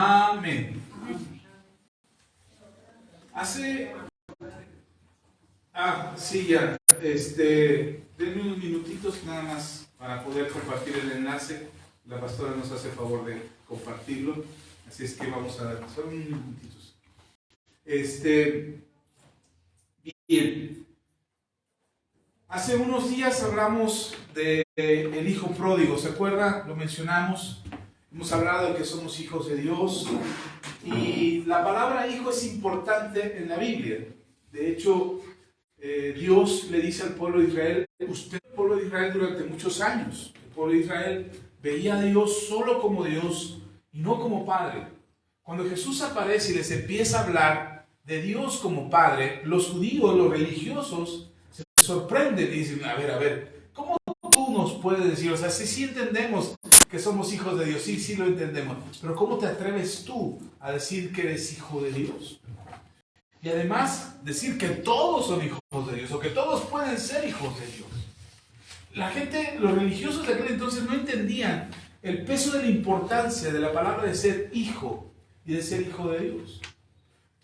Amén. Sí, ya. Denme unos minutitos nada más para poder compartir el enlace. La pastora nos hace favor de compartirlo. Así es que vamos a dar solo unos minutitos. Bien. Hace unos días hablamos del hijo pródigo. ¿Se acuerda? Lo mencionamos. Hemos hablado de que somos hijos de Dios. Y la palabra hijo es importante en la Biblia. De hecho, Dios le dice al pueblo de Israel, usted, el pueblo de Israel, durante muchos años, el pueblo de Israel veía a Dios solo como Dios y no como Padre. Cuando Jesús aparece y les empieza a hablar de Dios como Padre, los judíos, los religiosos, se sorprenden y dicen, a ver, ¿cómo tú nos puedes decir? O sea, sí entendemos que somos hijos de Dios, sí lo entendemos, pero ¿cómo te atreves tú a decir que eres hijo de Dios? Y además decir que todos son hijos de Dios, o que todos pueden ser hijos de Dios. La gente, los religiosos de aquel entonces no entendían el peso de la importancia de la palabra de ser hijo y de ser hijo de Dios.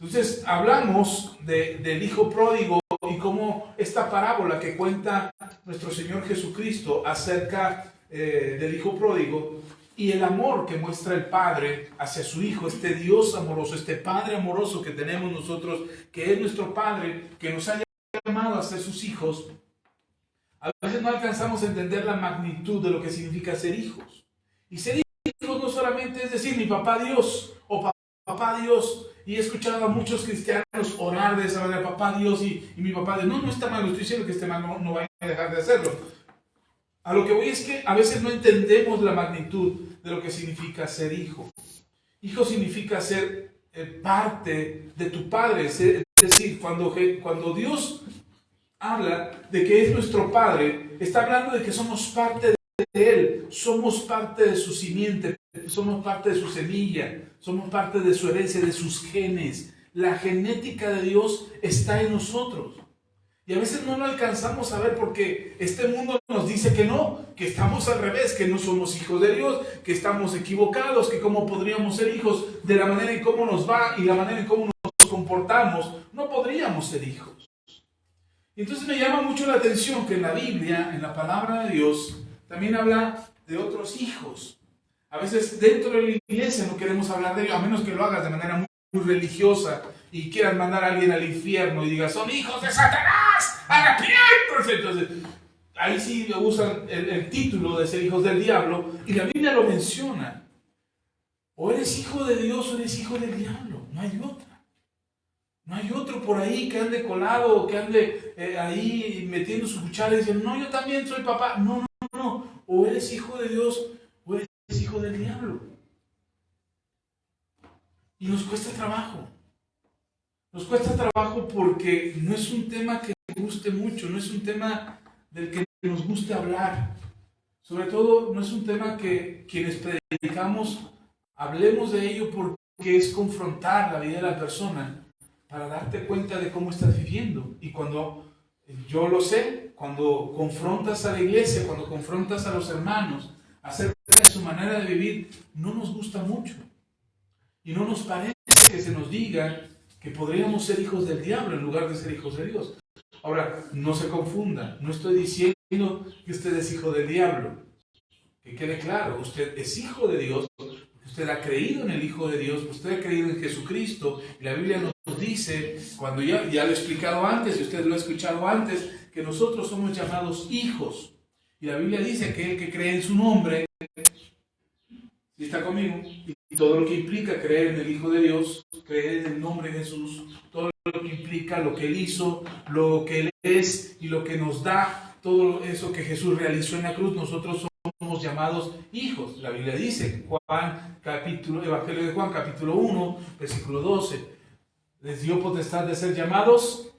Entonces hablamos del hijo pródigo y cómo esta parábola que cuenta nuestro Señor Jesucristo acerca del hijo pródigo y el amor que muestra el Padre hacia su Hijo, este Dios amoroso, este Padre amoroso que tenemos nosotros, que es nuestro Padre, que nos ha llamado a ser sus hijos. A veces no alcanzamos a entender la magnitud de lo que significa ser hijos. Y ser hijos no solamente es decir mi papá Dios o papá Dios. Y he escuchado a muchos cristianos orar de esa manera, papá Dios y mi papá Dios. No está mal, no estoy diciendo que esté mal, no vayan a dejar de hacerlo. A lo que voy es que a veces no entendemos la magnitud de lo que significa ser hijo. Hijo significa ser parte de tu Padre. Es decir, cuando Dios habla de que es nuestro Padre, está hablando de que somos parte de Él, somos parte de su simiente, somos parte de su semilla, somos parte de su herencia, de sus genes. La genética de Dios está en nosotros. Y a veces no lo alcanzamos a ver porque este mundo nos dice que no, que estamos al revés, que no somos hijos de Dios, que estamos equivocados, que cómo podríamos ser hijos de la manera en cómo nos va y la manera en cómo nos comportamos, no podríamos ser hijos. Y entonces me llama mucho la atención que en la Biblia, en la palabra de Dios, también habla de otros hijos. A veces dentro de la iglesia no queremos hablar de ellos, a menos que lo hagas de manera muy religiosa y quieras mandar a alguien al infierno y digas, son hijos de Satanás, arrepiéntanse. Entonces, ahí sí usan el título de ser hijos del diablo y la Biblia lo menciona. O eres hijo de Dios o eres hijo del diablo, no hay otra. No hay otro por ahí que ande colado o que ande ahí metiendo su cuchara y diciendo, no, yo también soy papá. No. O eres hijo de Dios o eres hijo del diablo. Y nos cuesta trabajo. Nos cuesta trabajo porque no es un tema que nos guste mucho, no es un tema del que nos guste hablar. Sobre todo, no es un tema que quienes predicamos hablemos de ello porque es confrontar la vida de la persona para darte cuenta de cómo estás viviendo. Y cuando, yo lo sé, cuando confrontas a la iglesia, cuando confrontas a los hermanos acerca de su manera de vivir, no nos gusta mucho. Y no nos parece que se nos diga que podríamos ser hijos del diablo en lugar de ser hijos de Dios. Ahora, no se confunda, no estoy diciendo que usted es hijo del diablo. Que quede claro, usted es hijo de Dios, usted ha creído en el Hijo de Dios, usted ha creído en Jesucristo. Y la Biblia nos dice, cuando ya lo he explicado antes, y usted lo ha escuchado antes, que nosotros somos llamados hijos. Y la Biblia dice que el que cree en su nombre, ¿sí está conmigo? Y todo lo que implica creer en el Hijo de Dios, creer en el nombre de Jesús, todo lo que implica lo que Él hizo, lo que Él es y lo que nos da, todo eso que Jesús realizó en la cruz, nosotros somos llamados hijos. La Biblia dice, Evangelio de Juan, capítulo 1, versículo 12, les dio potestad de ser llamados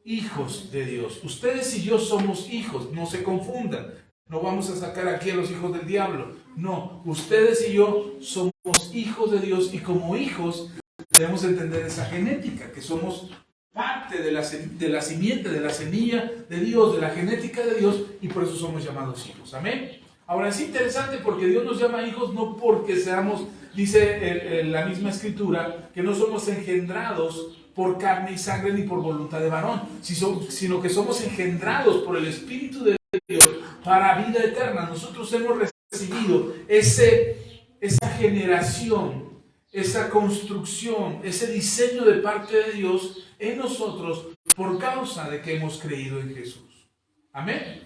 hijos de Dios. Ustedes y yo somos hijos, no se confundan. No vamos a sacar aquí a los hijos del diablo. No, ustedes y yo somos hijos de Dios y como hijos debemos entender esa genética, que somos parte de la simiente, de la semilla de Dios, de la genética de Dios y por eso somos llamados hijos. Amén. Ahora es interesante porque Dios nos llama hijos no porque seamos Dice la misma escritura que no somos engendrados por carne y sangre ni por voluntad de varón, sino que somos engendrados por el Espíritu de Dios para vida eterna. Nosotros hemos recibido esa generación, esa construcción, ese diseño de parte de Dios en nosotros por causa de que hemos creído en Jesús. Amén.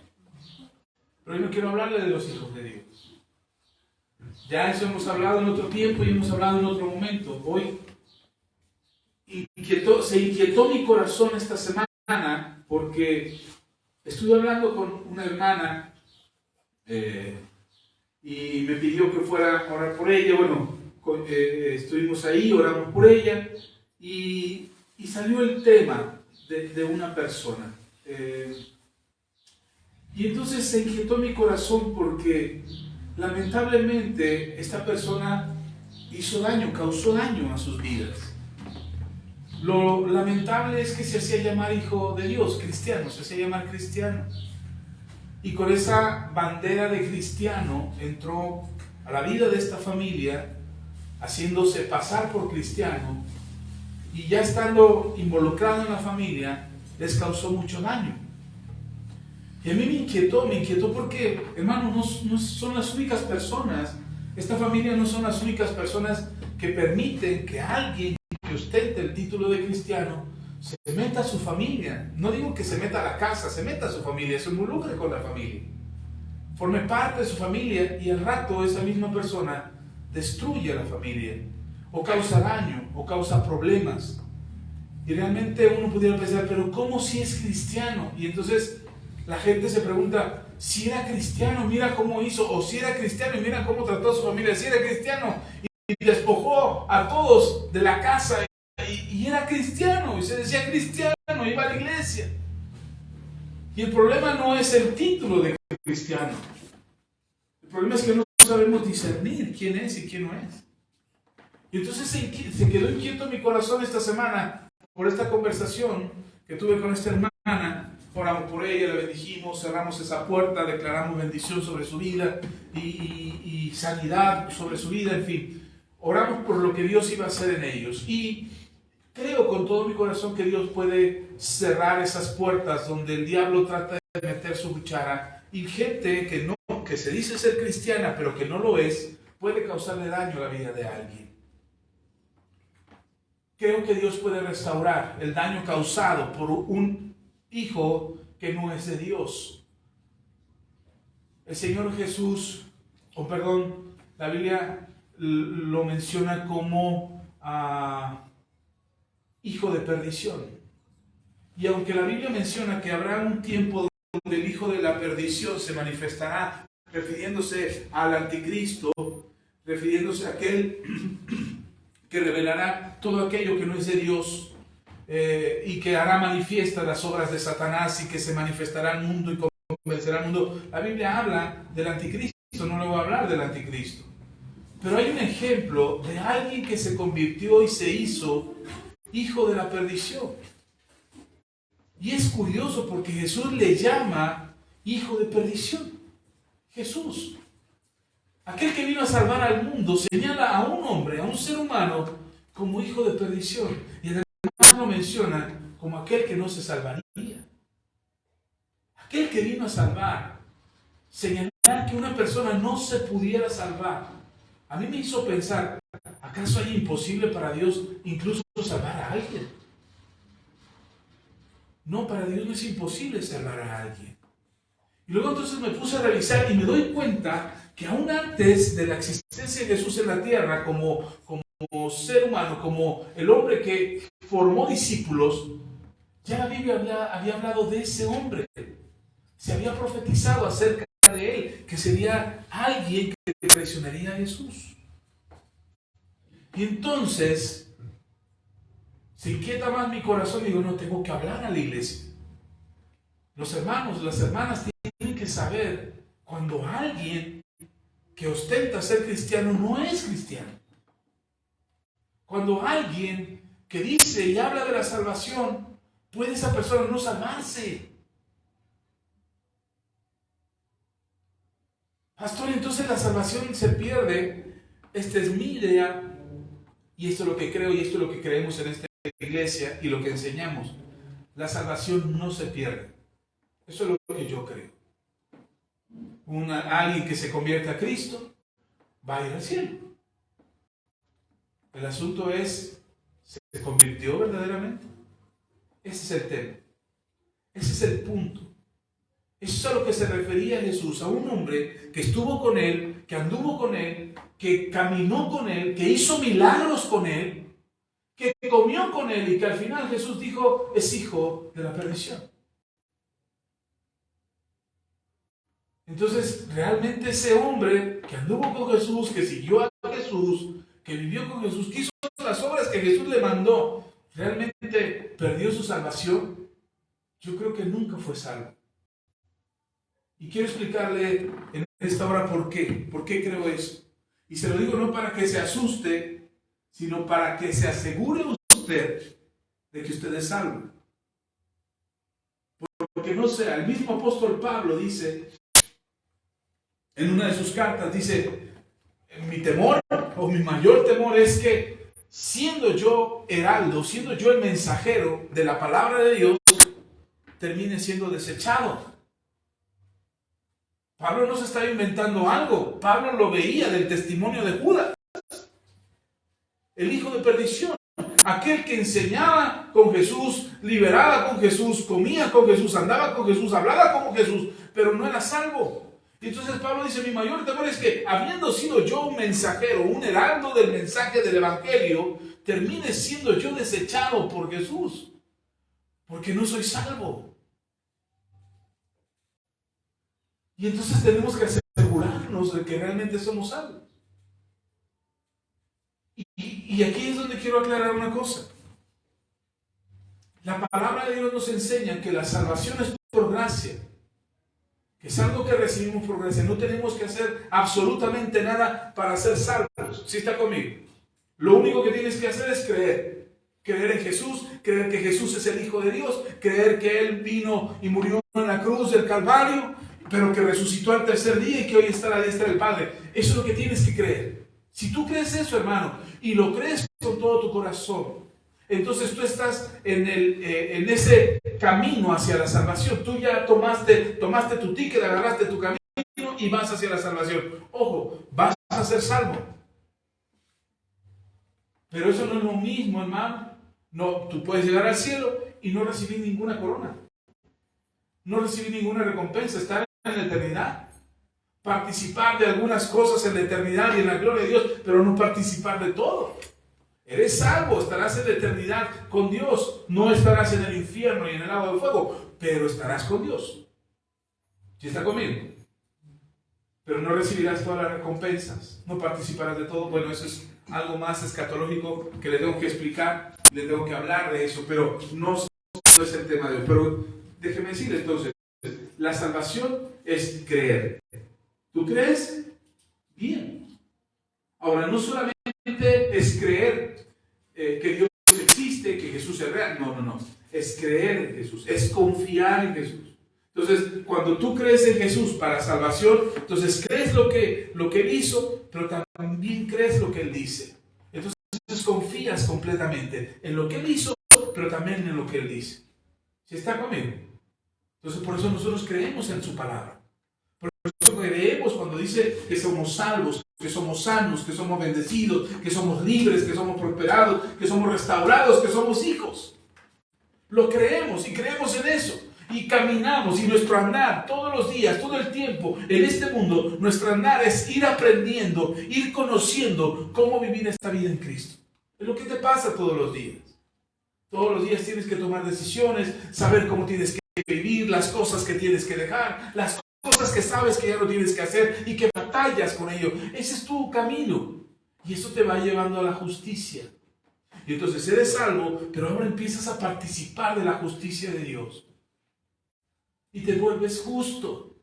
Pero hoy no quiero hablarle de los hijos de Dios. Ya eso hemos hablado en otro tiempo y hemos hablado en otro momento. Hoy se inquietó mi corazón esta semana porque estuve hablando con una hermana y me pidió que fuera a orar por ella. Bueno, estuvimos ahí, oramos por ella y salió el tema de una persona. Y entonces se inquietó mi corazón porque lamentablemente esta persona hizo daño, causó daño a sus vidas. Lo lamentable es que se hacía llamar hijo de Dios, cristiano, se hacía llamar cristiano. Y con esa bandera de cristiano entró a la vida de esta familia, haciéndose pasar por cristiano, y ya estando involucrado en la familia, les causó mucho daño. Y a mí me inquietó porque, hermano, no son las únicas personas, esta familia no son las únicas personas que permiten que alguien que ostente el título de cristiano se meta a su familia. No digo que se meta a la casa, se meta a su familia, se involucre con la familia, forme parte de su familia, y al rato esa misma persona destruye a la familia, o causa daño, o causa problemas. Y realmente uno pudiera pensar, pero ¿cómo si es cristiano? Y entonces la gente se pregunta, si era cristiano, mira cómo hizo, o si era cristiano y mira cómo trató a su familia, si era cristiano y despojó a todos de la casa y era cristiano, y se decía cristiano, iba a la iglesia. Y el problema no es el título de cristiano, el problema es que no sabemos discernir quién es y quién no es. Y entonces se quedó inquieto mi corazón esta semana por esta conversación que tuve con esta hermana. Oramos por ella, la bendijimos, cerramos esa puerta, declaramos bendición sobre su vida y sanidad sobre su vida, en fin. Oramos por lo que Dios iba a hacer en ellos. Y creo con todo mi corazón que Dios puede cerrar esas puertas donde el diablo trata de meter su cuchara. Y gente que se dice ser cristiana, pero que no lo es, puede causarle daño a la vida de alguien. Creo que Dios puede restaurar el daño causado por un hijo que no es de Dios. El Señor Jesús, la Biblia lo menciona como hijo de perdición. Y aunque la Biblia menciona que habrá un tiempo donde el hijo de la perdición se manifestará, refiriéndose al anticristo, refiriéndose a aquel que revelará todo aquello que no es de Dios, y que hará manifiestas las obras de Satanás y que se manifestará al mundo y convencerá al mundo. La Biblia habla del anticristo, no le voy a hablar del anticristo. Pero hay un ejemplo de alguien que se convirtió y se hizo hijo de la perdición. Y es curioso porque Jesús le llama hijo de perdición. Jesús, aquel que vino a salvar al mundo, señala a un hombre, a un ser humano, como hijo de perdición. Y además lo menciona como aquel que no se salvaría. Aquel que vino a salvar. Señalar que una persona no se pudiera salvar. A mí me hizo pensar, ¿acaso hay imposible para Dios incluso salvar a alguien? No, para Dios no es imposible salvar a alguien. Y luego entonces me puse a revisar y me doy cuenta que aún antes de la existencia de Jesús en la tierra, como ser humano, como el hombre que formó discípulos, ya la Biblia había hablado de ese hombre. Se había profetizado acerca de él, que sería alguien que traicionaría a Jesús. Y entonces se inquieta más mi corazón y digo, no, tengo que hablar a la iglesia. Los hermanos, las hermanas tienen que saber cuando alguien que ostenta ser cristiano no es cristiano. Cuando alguien que dice y habla de la salvación, puede esa persona no salvarse. Pastor, entonces la salvación se pierde esta es mi idea, y esto es lo que creo, y esto es lo que creemos en esta iglesia, y lo que enseñamos. La salvación no se pierde. Eso es lo que yo creo. Alguien que se convierte a Cristo va a ir al cielo. El asunto es, ¿se convirtió verdaderamente? Ese es el tema. Ese es el punto. Eso es a lo que se refería Jesús, a un hombre que estuvo con él, que anduvo con él, que caminó con él, que hizo milagros con él, que comió con él y que al final Jesús dijo, es hijo de la perdición. Entonces, realmente ese hombre que anduvo con Jesús, que siguió a Jesús, que vivió con Jesús, que hizo las obras que Jesús le mandó, ¿realmente perdió su salvación? Yo creo que nunca fue salvo. Y quiero explicarle en esta hora por qué. ¿Por qué creo eso? Y se lo digo no para que se asuste, sino para que se asegure usted de que usted es salvo. Porque no sea, el mismo apóstol Pablo dice, en una de sus cartas, dice, mi temor o mi mayor temor es que siendo yo heraldo, siendo yo el mensajero de la palabra de Dios, termine siendo desechado. Pablo no se estaba inventando algo. Pablo lo veía del testimonio de Judas, el hijo de perdición, aquel que enseñaba con Jesús, liberaba con Jesús, comía con Jesús, andaba con Jesús, hablaba como Jesús, pero no era salvo. Y entonces Pablo dice, mi mayor temor es que habiendo sido yo un mensajero, un heraldo del mensaje del evangelio, termine siendo yo desechado por Jesús, porque no soy salvo. Y entonces tenemos que asegurarnos de que realmente somos salvos. Y aquí es donde quiero aclarar una cosa. La palabra de Dios nos enseña que la salvación es por gracia, que es algo que recibimos por gracia. No tenemos que hacer absolutamente nada para ser salvos. ¿Sí está conmigo? Lo único que tienes que hacer es creer. Creer en Jesús, creer que Jesús es el Hijo de Dios, creer que Él vino y murió en la cruz del Calvario, pero que resucitó al tercer día y que hoy está a la diestra del Padre. Eso es lo que tienes que creer. Si tú crees eso, hermano, y lo crees con todo tu corazón, entonces tú estás en ese camino hacia la salvación. Tú ya tomaste tu ticket, agarraste tu camino y vas hacia la salvación. Ojo, vas a ser salvo. Pero eso no es lo mismo, hermano. No, tú puedes llegar al cielo y no recibir ninguna corona. No recibir ninguna recompensa, estar en la eternidad. Participar de algunas cosas en la eternidad y en la gloria de Dios, pero no participar de todo. Eres salvo, estarás en la eternidad con Dios. No estarás en el infierno y en el lago de fuego, pero estarás con Dios. ¿Sí está conmigo? Pero no recibirás todas las recompensas, no participarás de todo. Bueno, eso es algo más escatológico que le tengo que explicar, le tengo que hablar de eso, pero no es el tema de hoy. Pero déjeme decirle entonces, la salvación es creer. ¿Tú crees? Bien. Ahora, no solamente es creer que Dios existe, que Jesús es real. No. Es creer en Jesús, es confiar en Jesús. Entonces, cuando tú crees en Jesús para salvación, entonces crees lo que Él hizo, pero también crees lo que Él dice. Entonces confías completamente en lo que Él hizo, pero también en lo que Él dice. ¿Sí está conmigo? Entonces, por eso nosotros creemos en su palabra. Por eso creemos cuando dice que somos salvos, que somos sanos, que somos bendecidos, que somos libres, que somos prosperados, que somos restaurados, que somos hijos. Lo creemos y creemos en eso. Y caminamos, y nuestro andar todos los días, todo el tiempo en este mundo, nuestro andar es ir aprendiendo, ir conociendo cómo vivir esta vida en Cristo. Es lo que te pasa todos los días. Todos los días tienes que tomar decisiones, saber cómo tienes que vivir, las cosas que tienes que dejar, las cosas que sabes que ya no tienes que hacer y que batallas con ello. Ese es tu camino. Y eso te va llevando a la justicia. Y entonces eres salvo, pero ahora empiezas a participar de la justicia de Dios. Y te vuelves justo.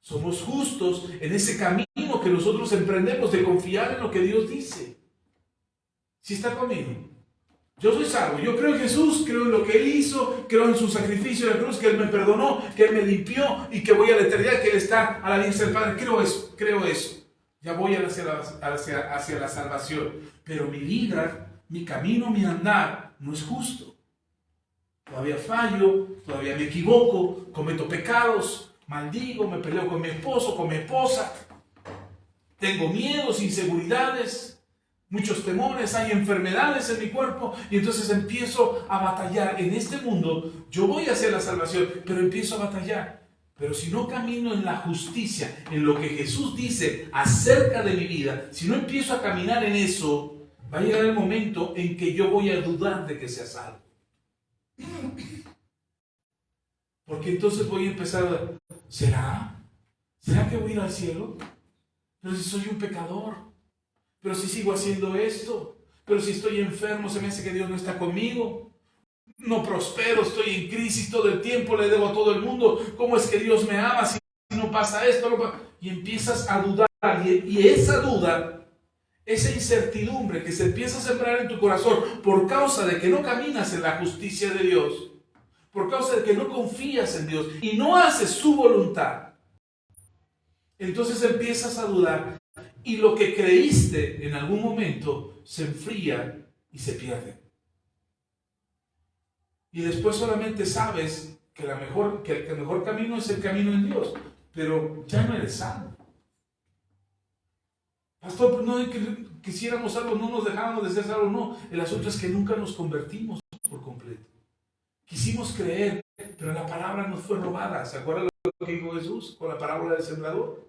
Somos justos en ese camino que nosotros emprendemos de confiar en lo que Dios dice. ¿Sí está conmigo? Yo soy salvo, yo creo en Jesús, creo en lo que Él hizo, creo en su sacrificio de la cruz, que Él me perdonó, que Él me limpió y que voy a la eternidad, que Él está a la diestra del Padre. Creo eso. Ya voy hacia la salvación. Pero mi vida, mi camino, mi andar no es justo. Todavía fallo, todavía me equivoco, cometo pecados, maldigo, me peleo con mi esposo, con mi esposa. Tengo miedos, inseguridades, muchos temores, hay enfermedades en mi cuerpo y entonces empiezo a batallar. En este mundo yo voy hacia la salvación, pero empiezo a batallar. Pero si no camino en la justicia, en lo que Jesús dice acerca de mi vida, si no empiezo a caminar en eso, va a llegar el momento en que yo voy a dudar de que sea salvo. Porque entonces voy a empezar a... ¿Será que voy a ir al cielo? Pero si soy un pecador, pero si sigo haciendo esto, pero si estoy enfermo, se me hace que Dios no está conmigo. No prospero, estoy en crisis todo el tiempo, le debo a todo el mundo. ¿Cómo es que Dios me ama si no pasa esto? Y empiezas a dudar. Y esa duda, esa incertidumbre que se empieza a sembrar en tu corazón por causa de que no caminas en la justicia de Dios, por causa de que no confías en Dios y no haces su voluntad, entonces empiezas a dudar y lo que creíste en algún momento se enfría y se pierde. Y después solamente sabes que el mejor camino es el camino en Dios, pero ya no eres salvo. Pastor, no quisiéramos salvos, no nos dejáramos de ser salvos, no. El asunto es que nunca nos convertimos por completo. Quisimos creer, pero la palabra nos fue robada. ¿Se acuerdan lo que dijo Jesús con la parábola del sembrador?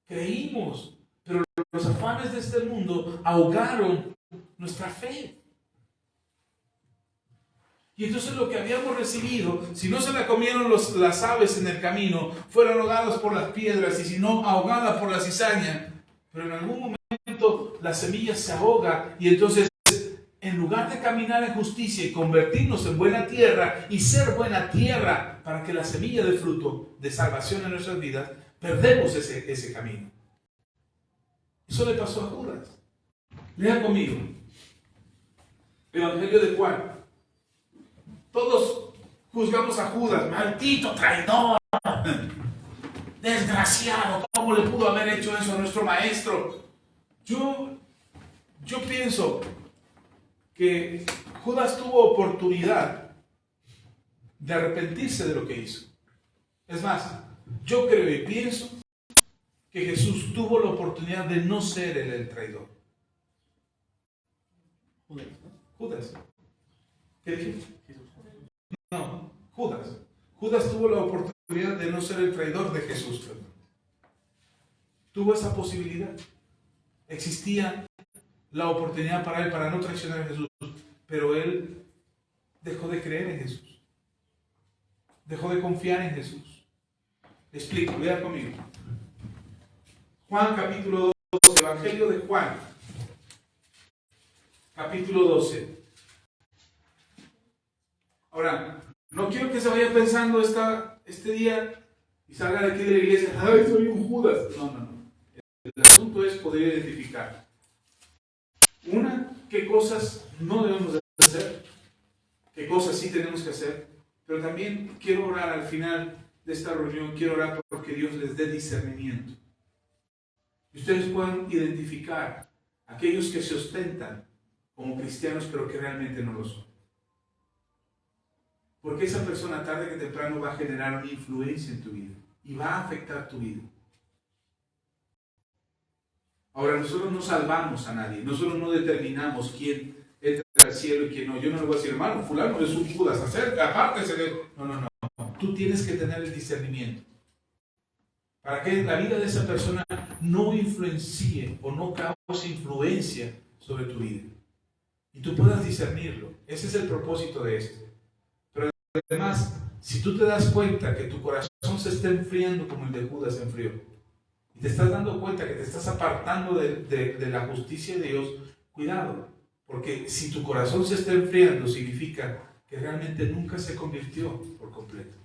Creímos, pero los afanes de este mundo ahogaron nuestra fe. Y entonces lo que habíamos recibido, si no se la comieron las aves en el camino, fueron ahogadas por las piedras y si no ahogadas por la cizaña. Pero en algún momento la semilla se ahoga y entonces en lugar de caminar en justicia y convertirnos en buena tierra y ser buena tierra para que la semilla dé fruto de salvación en nuestras vidas, perdemos ese camino. Eso le pasó a Judas. Lean conmigo. Evangelio de Juan. Todos juzgamos a Judas, maldito traidor, desgraciado, ¿cómo le pudo haber hecho eso a nuestro maestro? Yo pienso que Judas tuvo oportunidad de arrepentirse de lo que hizo. Es más, yo creo y pienso que Jesús tuvo la oportunidad de no ser él el traidor. Judas. ¿Qué dije? No, Judas. Judas tuvo la oportunidad de no ser el traidor de Jesús. Perdón. Tuvo esa posibilidad. Existía la oportunidad para él para no traicionar a Jesús, pero él dejó de creer en Jesús. Dejó de confiar en Jesús. Explico, lea conmigo. Juan capítulo 12, Evangelio de Juan, capítulo 12. Ahora, no quiero que se vaya pensando este día y salga de aquí de la iglesia, ¡ay, soy un Judas! No. El asunto es poder identificar. Una, qué cosas no debemos de hacer, qué cosas sí tenemos que hacer, pero también quiero orar al final de esta reunión, quiero orar porque Dios les dé discernimiento. Y ustedes puedan identificar aquellos que se ostentan como cristianos, pero que realmente no lo son. Porque esa persona tarde que temprano va a generar una influencia en tu vida y va a afectar tu vida. Ahora, nosotros no salvamos a nadie, nosotros no determinamos quién entra al cielo y quién no. Yo no le voy a decir, hermano, fulano es un Judas, apártese de... No. Tú tienes que tener el discernimiento para que la vida de esa persona no influencie o no cause influencia sobre tu vida. Y tú puedas discernirlo. Ese es el propósito de esto. Pero además, si tú te das cuenta que tu corazón se está enfriando como el de Judas se enfrió, y te estás dando cuenta que te estás apartando de la justicia de Dios, cuidado, porque si tu corazón se está enfriando, significa que realmente nunca se convirtió por completo.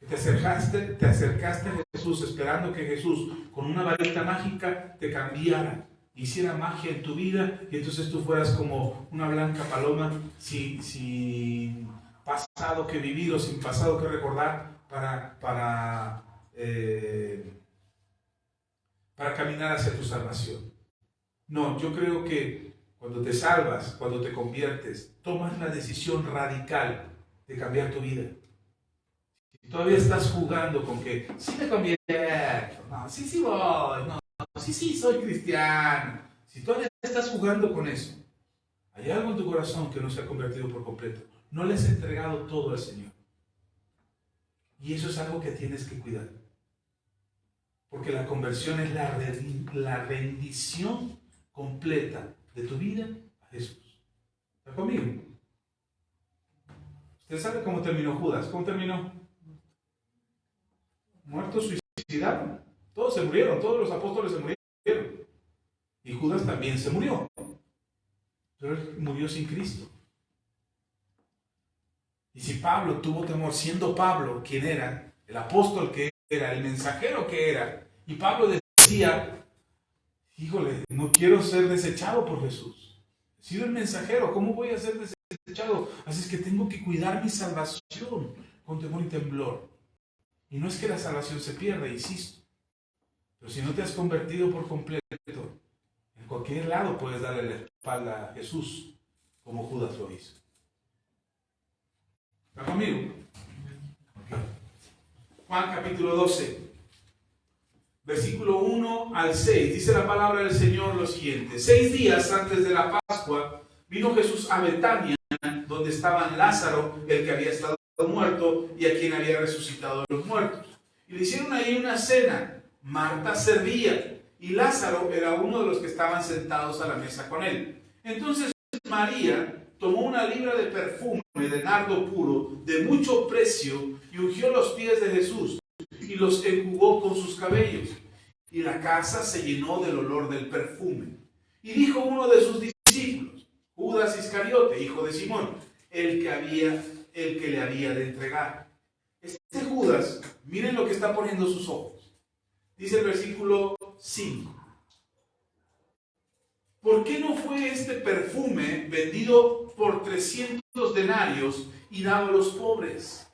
Que te acercaste a Jesús esperando que Jesús, con una varita mágica, te cambiara, hiciera magia en tu vida, y entonces tú fueras como una blanca paloma sin pasado que vivir o sin pasado que recordar para para caminar hacia tu salvación. No, yo creo que cuando te salvas, cuando te conviertes, tomas la decisión radical de cambiar tu vida. Si todavía estás jugando con que sí me convierto, no, sí voy, no, sí soy cristiano. Si todavía estás jugando con eso, hay algo en tu corazón que no se ha convertido por completo. No le has entregado todo al Señor. Y eso es algo que tienes que cuidar. Porque la conversión es la rendición completa de tu vida a Jesús. ¿Está conmigo? Usted sabe cómo terminó Judas. ¿Cómo terminó? Muertos, suicidados. Todos se murieron. Todos los apóstoles se murieron. Y Judas también se murió. Pero él murió sin Cristo. Y si Pablo tuvo temor, siendo Pablo quien era, el apóstol que era, el mensajero que era, y Pablo decía, híjole, no quiero ser desechado por Jesús. He sido el mensajero, ¿cómo voy a ser desechado? Así es que tengo que cuidar mi salvación con temor y temblor. Y no es que la salvación se pierda, insisto. Pero si no te has convertido por completo, en cualquier lado puedes darle la espalda a Jesús, como Judas lo hizo. ¿Está conmigo? Okay. Juan capítulo 12, versículo 1 al 6. Dice la palabra del Señor lo siguiente. 6 días antes de la Pascua, vino Jesús a Betania, donde estaban Lázaro, el que había estado muerto, y a quien había resucitado de los muertos. Y le hicieron ahí una cena. Marta servía, y Lázaro era uno de los que estaban sentados a la mesa con él. Entonces María tomó una libra de perfume de nardo puro, de mucho precio, y ungió los pies de Jesús, y los enjugó con sus cabellos. Y la casa se llenó del olor del perfume. Y dijo uno de sus discípulos, Judas Iscariote, hijo de Simón, el que le había de entregar. Este Judas, miren lo que está poniendo sus ojos. Dice el versículo 5. ¿Por qué no fue este perfume vendido por 300 denarios y dado a los pobres?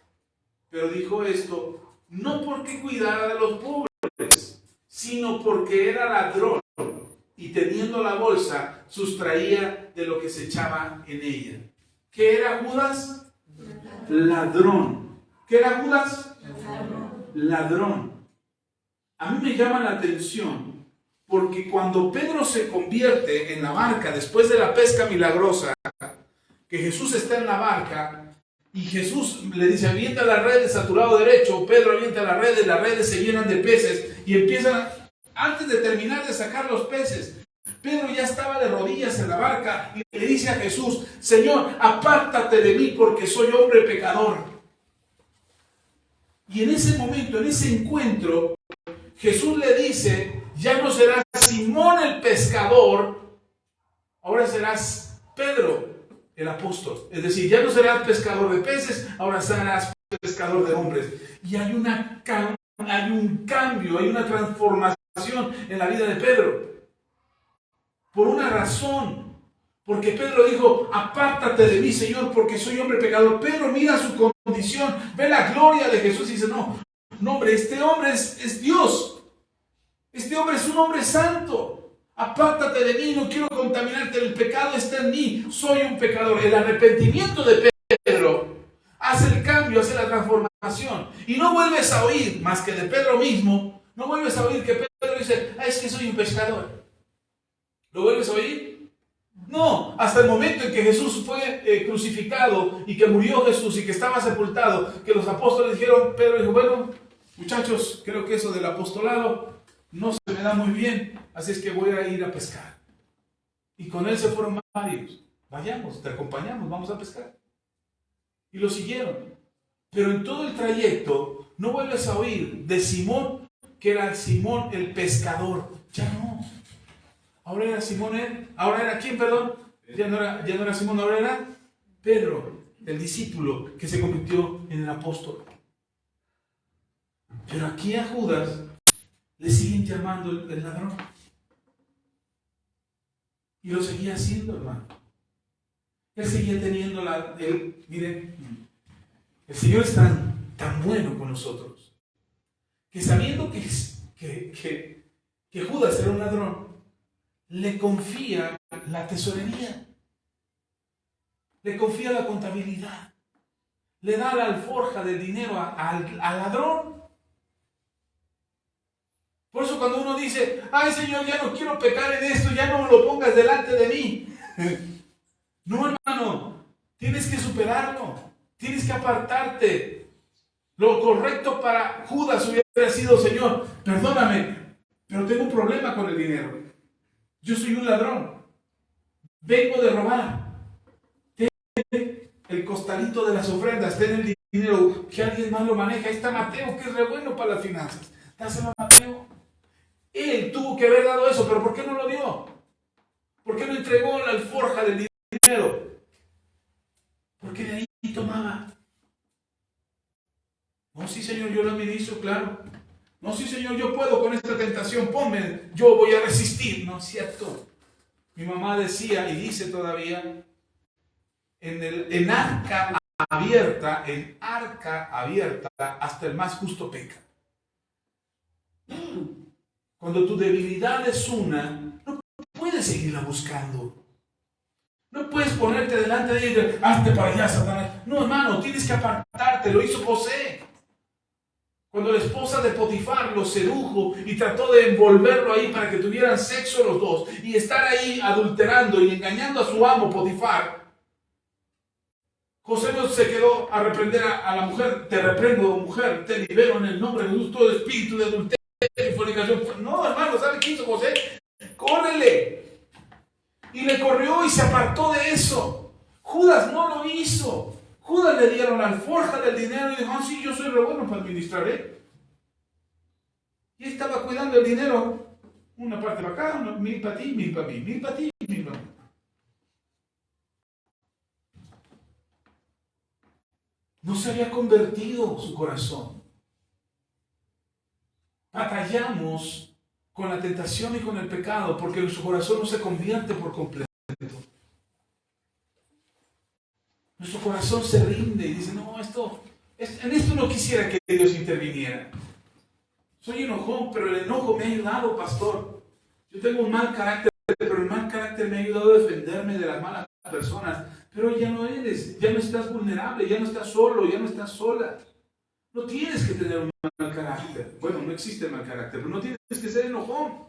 Pero dijo esto, no porque cuidara de los pobres, sino porque era ladrón y teniendo la bolsa, sustraía de lo que se echaba en ella. ¿Qué era Judas? Ladrón. ¿Qué era Judas? Ladrón. A mí me llama la atención porque cuando Pedro se convierte en la barca después de la pesca milagrosa, que Jesús está en la barca y Jesús le dice, avienta las redes a tu lado derecho, Pedro avienta las redes se llenan de peces y empiezan, antes de terminar de sacar los peces, Pedro ya estaba de rodillas en la barca y le dice a Jesús, Señor, apártate de mí porque soy hombre pecador. Y en ese momento, en ese encuentro, Jesús le dice, ya no serás Simón el pescador, ahora serás Pedro el apóstol. Es decir, ya no serás pescador de peces, ahora serás pescador de hombres. Y hay un cambio, hay una transformación en la vida de Pedro. Por una razón. Porque Pedro dijo, apártate de mí, Señor, porque soy hombre pecador. Pedro mira su condición, ve la gloria de Jesús y dice, no hombre, este hombre es Dios. Este hombre es un hombre santo. Apártate de mí, no quiero contaminarte. El pecado está en mí, soy un pecador. El arrepentimiento de Pedro hace el cambio, hace la transformación. Y no vuelves a oír, más que de Pedro mismo, no vuelves a oír que Pedro dice, es que soy un pescador. ¿Lo vuelves a oír? No, hasta el momento en que Jesús fue crucificado y que murió Jesús y que estaba sepultado, que los apóstoles dijeron, Pedro dijo, bueno, muchachos, creo que eso del apostolado no se me da muy bien, así es que voy a ir a pescar. Y con él se fueron varios. Vayamos, te acompañamos, vamos a pescar. Y lo siguieron. Pero en todo el trayecto no vuelves a oír de Simón, que era Simón el pescador. Ya no. Ahora era Simón, ahora era ¿quién, perdón? Ya no era Simón, ahora era Pedro, el discípulo que se convirtió en el apóstol. Pero aquí a Judas le siguen llamando el ladrón. Y lo seguía haciendo, hermano. Él seguía teniendo miren, el Señor es tan bueno con nosotros, que sabiendo que que Judas era un ladrón, le confía la tesorería, le confía la contabilidad, le da la alforja de dinero al ladrón. Por eso cuando uno dice, ay Señor, ya no quiero pecar en esto, ya no me lo pongas delante de mí. No, hermano, tienes que superarlo, tienes que apartarte. Lo correcto para Judas hubiera sido, Señor, perdóname, pero tengo un problema con el dinero. Yo soy un ladrón, vengo de robar. Ten el costalito de las ofrendas, ten el dinero, que alguien más lo maneja. Ahí está Mateo, que es re bueno para las finanzas. Dáselo a Mateo. Él tuvo que haber dado eso, pero ¿por qué no lo dio? ¿Por qué no entregó la alforja del dinero? Porque de ahí tomaba. No, sí, Señor, yo lo administro, claro. No, sí, Señor, yo puedo con esta tentación, ponme, yo voy a resistir. No es cierto. Mi mamá decía y dice todavía, en arca abierta, hasta el más justo peca. Cuando tu debilidad es una, no puedes seguirla buscando. No puedes ponerte delante de ella y hazte para allá, Satanás. No, hermano, tienes que apartarte. Lo hizo José. Cuando la esposa de Potifar lo sedujo y trató de envolverlo ahí para que tuvieran sexo los dos y estar ahí adulterando y engañando a su amo Potifar, José no se quedó a reprender a la mujer. Te reprendo, mujer, te libero en el nombre de Jesús todo espíritu de adulterio y fornicación. No, hermano, ¿sabe qué hizo José? ¡Córrele! Y le corrió y se apartó de eso. Judas no lo hizo. Judas le dieron la alforja del dinero y dijo, ah, sí, yo soy re bueno para administrar, ¿eh? Y estaba cuidando el dinero. Una parte para acá, 1000 para ti, 1000 para mí, 1000 para ti, 1000 para mí. No se había convertido su corazón. Batallamos con la tentación y con el pecado porque nuestro corazón no se convierte por completo. Nuestro corazón se rinde y dice, no, en esto no quisiera que Dios interviniera. Soy enojón, pero el enojo me ha ayudado, pastor. Yo tengo un mal carácter, pero el mal carácter me ha ayudado a defenderme de las malas personas. Pero ya no estás vulnerable, ya no estás solo, ya no estás sola. No tienes que tener un mal carácter. Bueno, no existe el mal carácter, pero no tienes que ser enojón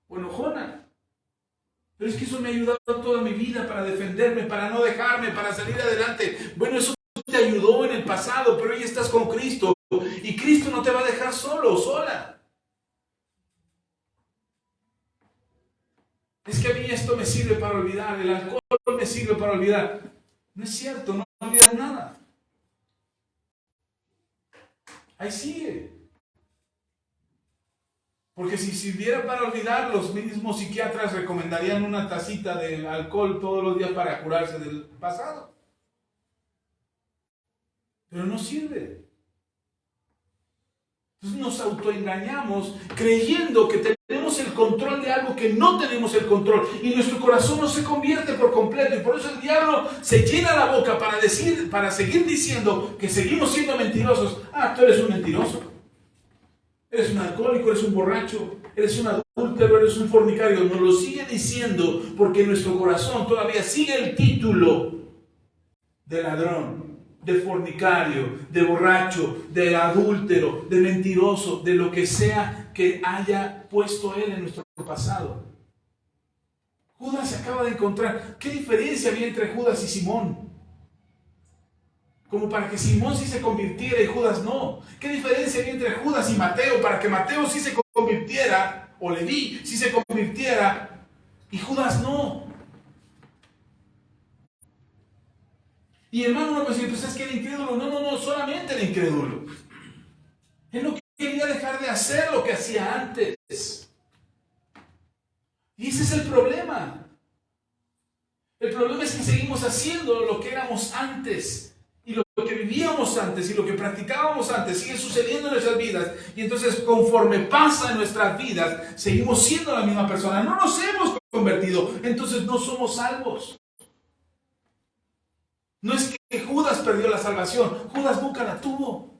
o enojona. Pero es que eso me ha ayudado toda mi vida para defenderme, para no dejarme, para salir adelante. Bueno, eso te ayudó en el pasado, pero hoy estás con Cristo. Y Cristo no te va a dejar solo o sola. Es que a mí esto me sirve para olvidar, el alcohol me sirve para olvidar. No es cierto, no olvidas nada. Ahí sigue. Porque si sirviera para olvidar, los mismos psiquiatras recomendarían una tacita de alcohol todos los días para curarse del pasado. Pero no sirve. Entonces nos autoengañamos creyendo que tenemos el control de algo que no tenemos el control. Y nuestro corazón no se convierte por completo. Y por eso el diablo se llena la boca para seguir diciendo que seguimos siendo mentirosos. Ah, tú eres un mentiroso. Eres un alcohólico, eres un borracho, eres un adúltero, eres un fornicario. Nos lo sigue diciendo porque en nuestro corazón todavía sigue el título de ladrón, de fornicario, de borracho, de adúltero, de mentiroso, de lo que sea que haya puesto él en nuestro pasado. Judas se acaba de encontrar. ¿Qué diferencia había entre Judas y Simón? Como para que Simón sí se convirtiera y Judas no. ¿Qué diferencia había entre Judas y Mateo? Para que Mateo sí se convirtiera, o Leví sí se convirtiera, y Judas no. Y hermano, no puede decir, pues es que era incrédulo. No, solamente era incrédulo. Él no quería dejar de hacer lo que hacía antes. Y ese es el problema. El problema es que seguimos haciendo lo que éramos antes. Y lo que vivíamos antes y lo que practicábamos antes sigue sucediendo en nuestras vidas. Y entonces conforme pasa en nuestras vidas, seguimos siendo la misma persona. No nos hemos convertido. Entonces no somos salvos. No es que Judas perdió la salvación. Judas nunca la tuvo.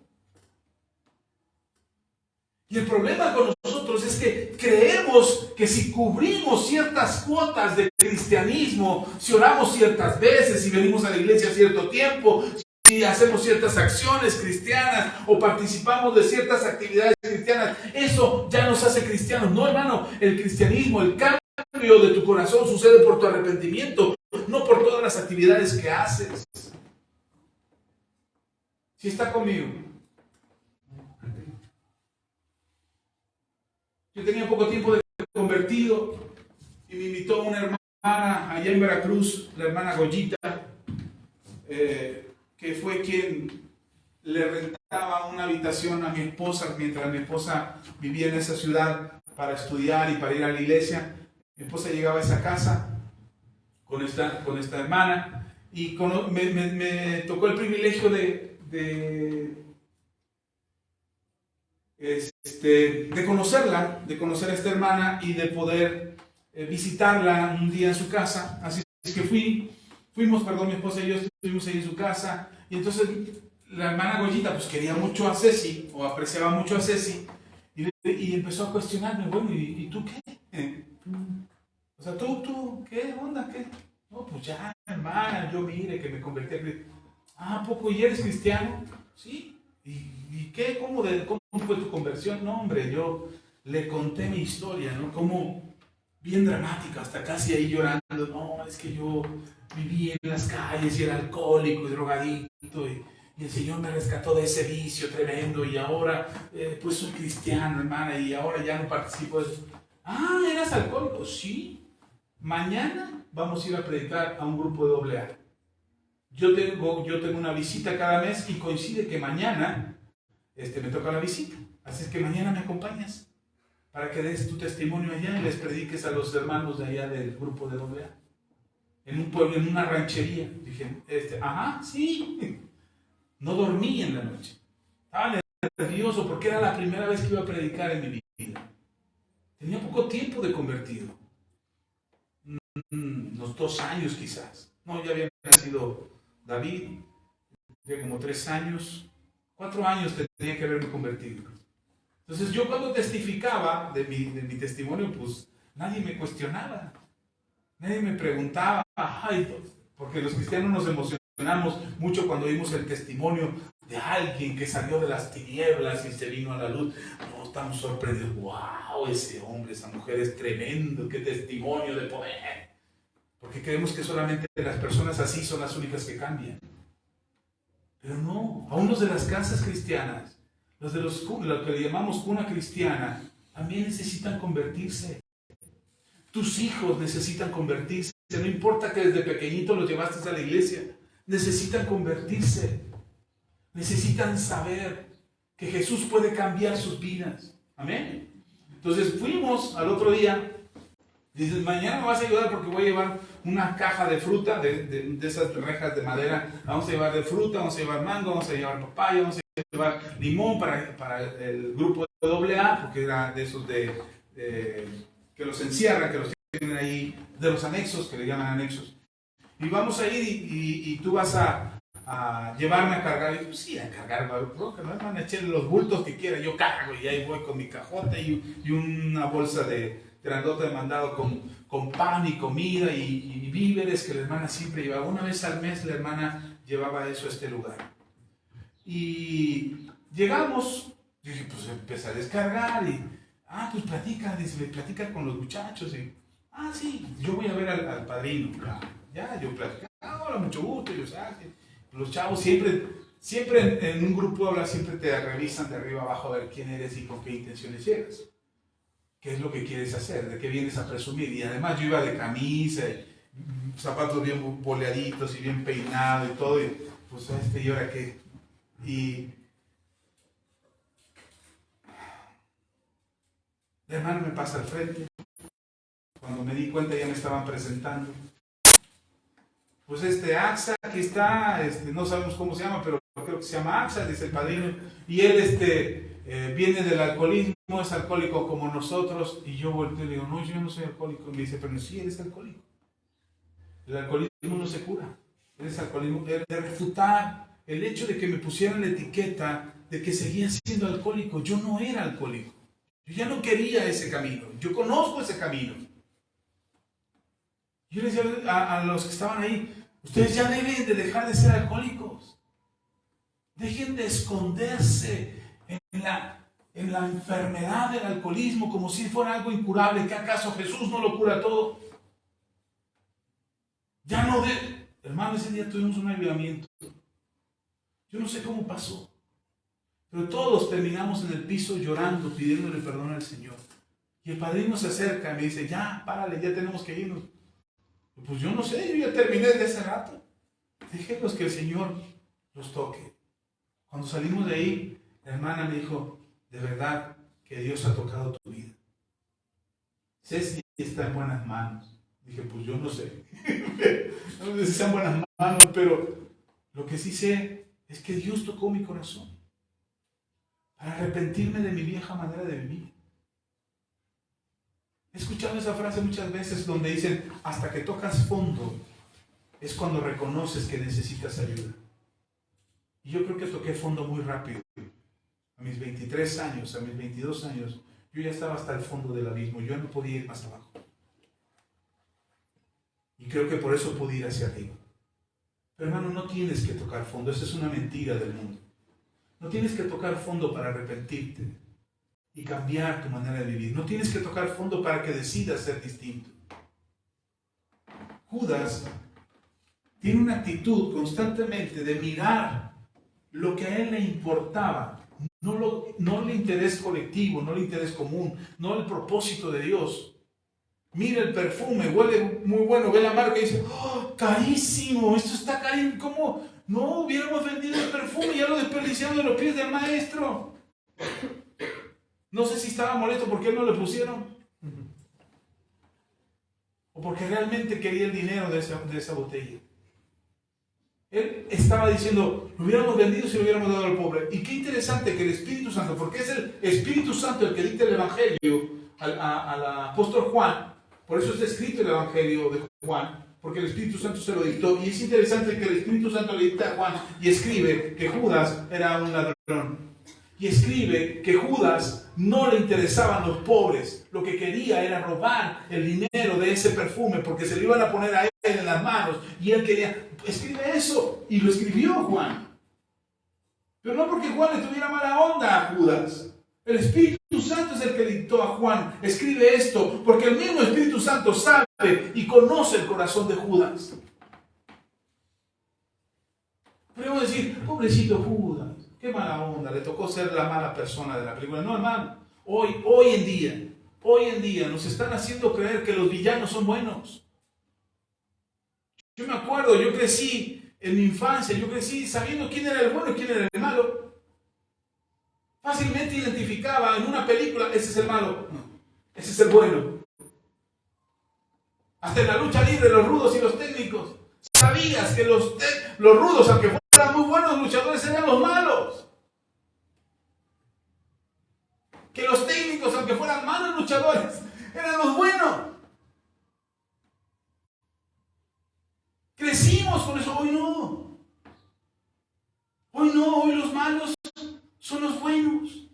Y el problema con nosotros es que creemos que si cubrimos ciertas cuotas de cristianismo, si oramos ciertas veces, si venimos a la iglesia cierto tiempo, si hacemos ciertas acciones cristianas o participamos de ciertas actividades cristianas, eso ya nos hace cristianos. No, hermano, el cristianismo, el cambio de tu corazón sucede por tu arrepentimiento, no por todas las actividades que haces. ¿Sí está conmigo? Yo tenía poco tiempo de convertido y me invitó una hermana allá en Veracruz, la hermana Goyita, que fue quien le rentaba una habitación a mi esposa mientras mi esposa vivía en esa ciudad para estudiar y para ir a la iglesia. Mi esposa llegaba a esa casa con esta hermana y me tocó el privilegio de conocerla, de conocer a esta hermana y de poder visitarla un día en su casa. Así es que fuimos, mi esposa y yo estuvimos ahí en su casa, y entonces la hermana Goyita pues quería mucho a Ceci, o apreciaba mucho a Ceci, y empezó a cuestionarme, bueno, ¿y tú qué? O sea, ¿tú qué onda? ¿Qué? No, pues ya, hermana, yo mire que me convertí a Cristo. Ah, ¿a poco? ¿Y eres cristiano? Sí. ¿Y qué? ¿Cómo fue tu conversión? No, hombre, yo le conté mi historia, ¿no? Como bien dramática, hasta casi ahí llorando. No, es que yo viví en las calles y era alcohólico y drogadicto, y el Señor me rescató de ese vicio tremendo, y ahora pues soy cristiano, hermana, y ahora ya no participo de eso. Ah, ¿eras alcohólico? Sí. Mañana vamos a ir a predicar a un grupo de AA. Yo tengo una visita cada mes y coincide que mañana me toca la visita. Así es que mañana me acompañas para que des tu testimonio allá y les prediques a los hermanos de allá del grupo de AA. En un pueblo, en una ranchería. Dije, ajá, sí. No dormí en la noche. Estaba nervioso porque era la primera vez que iba a predicar en mi vida. Tenía poco tiempo de convertido. Unos 2 años quizás. No, ya había nacido David, de como 3 años, 4 años tenía que haberme convertido. Entonces yo cuando testificaba de mi testimonio, pues nadie me cuestionaba, nadie me preguntaba, porque los cristianos nos emocionamos mucho cuando oímos el testimonio de alguien que salió de las tinieblas y se vino a la luz. No, estamos sorprendidos, wow, ese hombre, esa mujer es tremendo, qué testimonio de poder. Porque creemos que solamente las personas así son las únicas que cambian. Pero no, aún los de las casas cristianas, los de lo que le llamamos cuna cristiana, también necesitan convertirse. Tus hijos necesitan convertirse. No importa que desde pequeñito los llevaste a la iglesia, necesitan convertirse. Necesitan saber que Jesús puede cambiar sus vidas. Amén. Entonces fuimos al otro día. Dices, mañana me vas a ayudar porque voy a llevar una caja de fruta, de esas rejas de madera. Vamos a llevar de fruta, vamos a llevar mango, vamos a llevar papaya, vamos a llevar limón para el grupo de AA, porque era de esos que los encierran, que los tienen ahí, de los anexos, que le llaman anexos. Y vamos a ir y tú vas a llevarme a cargar. Y pues sí, a cargar, que no van a echarle los bultos que quiera, yo cargo y ahí voy con mi cajote y una bolsa grandota de mandado con pan y comida y víveres que la hermana siempre llevaba. Una vez al mes la hermana llevaba eso a este lugar. Y llegamos, dije, pues empecé a descargar y, pues platica con los muchachos. Y, sí, yo voy a ver al padrino. Ya, yo platicaba, hola, mucho gusto. Y los chavos siempre en un grupo habla, siempre te revisan de arriba abajo a ver quién eres y con qué intenciones llegas. ¿Qué es lo que quieres hacer? ¿De qué vienes a presumir? Y además yo iba de camisa, zapatos bien boleaditos y bien peinado y todo, y pues ¿y ahora qué? Y la hermana me pasa al frente. Cuando me di cuenta ya me estaban presentando. Pues AXA, aquí está, no sabemos cómo se llama, pero creo que se llama AXA, dice el padrino, y él viene del alcoholismo, es alcohólico como nosotros. Y yo volteo y le digo, no, yo no soy alcohólico. Y me dice, pero sí, eres alcohólico. El alcoholismo no se cura. Eres alcohólico. De refutar el hecho de que me pusieran la etiqueta de que seguía siendo alcohólico. Yo no era alcohólico. Yo ya no quería ese camino. Yo conozco ese camino. Yo les decía a los que estaban ahí, ustedes ya deben de dejar de ser alcohólicos. Dejen de esconderse en la enfermedad del alcoholismo como si fuera algo incurable. ¿Qué acaso Jesús no lo cura todo? Ya no de... Hermano, ese día tuvimos un avivamiento. Yo no sé cómo pasó, pero todos terminamos en el piso llorando, pidiéndole perdón al Señor. Y el padrino se acerca y me dice, ya, párale, ya tenemos que irnos. Pues yo no sé, yo ya terminé desde hace rato. Déjenlos que el Señor los toque. Cuando salimos de ahí, la hermana me dijo, de verdad que Dios ha tocado tu vida. Sé si está en buenas manos. Dije, pues yo no sé. No sé si está en buenas manos, pero lo que sí sé es que Dios tocó mi corazón para arrepentirme de mi vieja manera de vivir. He escuchado esa frase muchas veces donde dicen, hasta que tocas fondo es cuando reconoces que necesitas ayuda. Y yo creo que toqué fondo muy rápido. A mis 23 años, a mis 22 años, yo ya estaba hasta el fondo del abismo. Yo no podía ir más abajo. Y creo que por eso pude ir hacia arriba. Pero hermano, no tienes que tocar fondo. Esa es una mentira del mundo. No tienes que tocar fondo para arrepentirte y cambiar tu manera de vivir. No tienes que tocar fondo para que decidas ser distinto. Judas tiene una actitud constantemente de mirar lo que a él le importaba. No el interés colectivo, no el interés común, no el propósito de Dios. Mira el perfume, huele muy bueno, ve la marca y dice, ¡oh, carísimo! Esto está carísimo. ¿Cómo no hubiéramos vendido el perfume? Ya lo desperdiciamos de los pies del maestro. No sé si estaba molesto porque él no le pusieron. O porque realmente quería el dinero de esa botella. Él estaba diciendo, lo hubiéramos vendido si lo hubiéramos dado al pobre. Y qué interesante que el Espíritu Santo, porque es el Espíritu Santo el que dicta el Evangelio al apóstol Juan. Por eso está escrito el Evangelio de Juan, porque el Espíritu Santo se lo dictó. Y es interesante que el Espíritu Santo le dicta a Juan y escribe que Judas era un ladrón. Y escribe que Judas no le interesaban los pobres. Lo que quería era robar el dinero de ese perfume porque se lo iban a poner a él en las manos. Y él quería, escribe eso. Y lo escribió Juan. Pero no porque Juan le tuviera mala onda a Judas. El Espíritu Santo es el que dictó a Juan, escribe esto, porque el mismo Espíritu Santo sabe y conoce el corazón de Judas. Podríamos decir, pobrecito Judas, qué mala onda, le tocó ser la mala persona de la película. No, hermano, hoy en día nos están haciendo creer que los villanos son buenos. Yo me acuerdo, yo crecí en mi infancia, yo crecí sabiendo quién era el bueno y quién era el malo. Fácilmente identificaba en una película, ese es el malo, ese es el bueno. Hasta en la lucha libre, los rudos y los técnicos. Sabías que los rudos, aunque fueran muy buenos luchadores, eran los malos. Que los técnicos, aunque fueran malos luchadores, eran los buenos. Crecimos con eso. Hoy no. Hoy los malos son los buenos.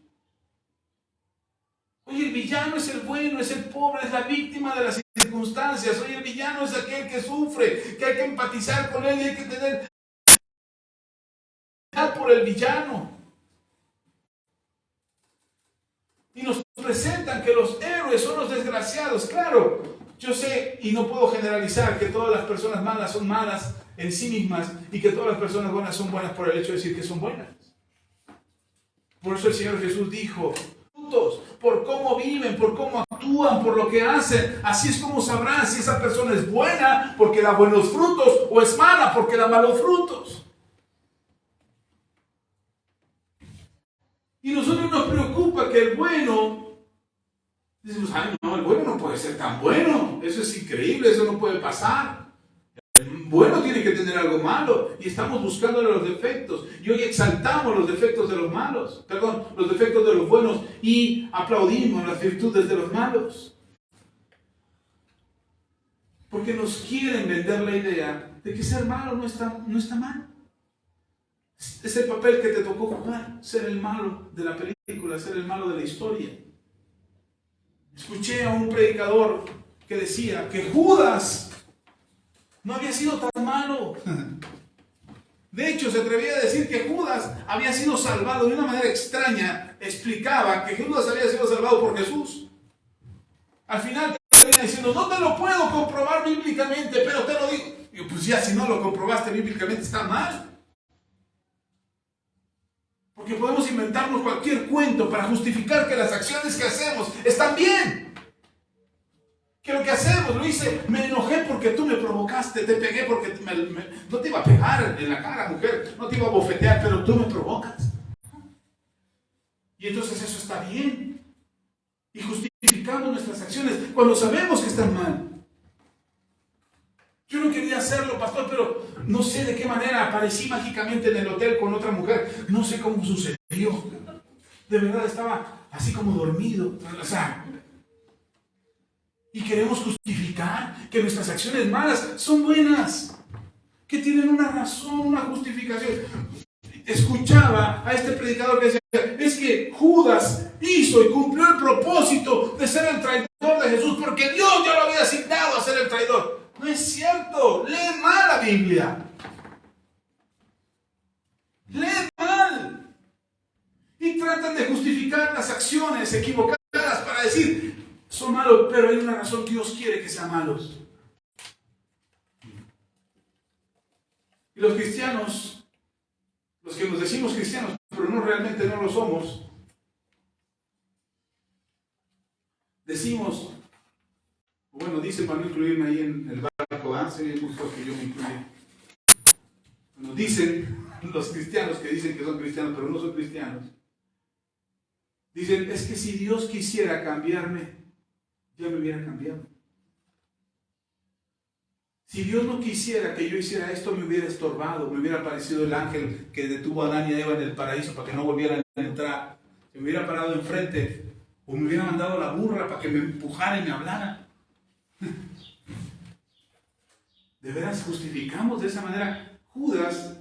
Hoy el villano es el bueno, es el pobre, es la víctima de las circunstancias. Hoy el villano es aquel que sufre, que hay que empatizar con él y hay que tener por el villano. Y nos presentan que los héroes son los desgraciados. Claro, yo sé y no puedo generalizar que todas las personas malas son malas en sí mismas y que todas las personas buenas son buenas por el hecho de decir que son buenas. Por eso el Señor Jesús dijo, por cómo viven, por cómo actúan, por lo que hacen, así es como sabrán si esa persona es buena porque da buenos frutos o es mala porque da malos frutos. Y a nosotros nos preocupa que el bueno, decimos, ay no, el bueno no puede ser tan bueno, eso es increíble, eso no puede pasar. El bueno tiene que tener algo malo y estamos buscándole los defectos y hoy exaltamos los defectos de los malos, los defectos de los buenos y aplaudimos las virtudes de los malos. Porque nos quieren vender la idea de que ser malo no está mal. Es el papel que te tocó jugar, ser el malo de la película, ser el malo de la historia. Escuché a un predicador que decía que Judas no había sido tan malo. De hecho, se atrevía a decir que Judas había sido salvado de una manera extraña. Explicaba que Judas había sido salvado por Jesús. Al final termina diciendo, no te lo puedo comprobar bíblicamente, pero te lo digo. Y yo, pues ya, si no lo comprobaste bíblicamente, está mal. Porque podemos inventarnos cualquier cuento para justificar que las acciones que hacemos están bien. Que lo que hacemos, lo hice, me enojé porque tú me provocaste, te pegué porque no te iba a pegar en la cara, mujer, no te iba a bofetear, pero tú me provocas. Y entonces eso está bien. Y justificamos nuestras acciones cuando sabemos que están mal. Yo no quería hacerlo, pastor, pero no sé de qué manera aparecí mágicamente en el hotel con otra mujer. No sé cómo sucedió. De verdad estaba así como dormido. O sea, y queremos justificar que nuestras acciones malas son buenas, que tienen una razón, una justificación. Escuchaba a este predicador que decía, es que Judas hizo y cumplió el propósito de ser el traidor de Jesús, porque Dios ya lo había asignado a ser el traidor. No es cierto, leen mal la Biblia. Leen mal. Y tratan de justificar las acciones equivocadas para decir, son malos, pero hay una razón, Dios quiere que sean malos. Y los cristianos, los que nos decimos cristianos, pero no realmente no lo somos, decimos, bueno, dicen para no incluirme ahí en el barco, sería justo que yo me incluya. Bueno, dicen los cristianos que dicen que son cristianos, pero no son cristianos. Dicen, es que si Dios quisiera cambiarme, ya me hubiera cambiado. Si Dios no quisiera que yo hiciera esto, me hubiera estorbado, me hubiera aparecido el ángel que detuvo a Adán y a Eva en el paraíso para que no volvieran a entrar. Se me hubiera parado enfrente, o me hubiera mandado la burra para que me empujara y me hablara. De veras justificamos de esa manera. Judas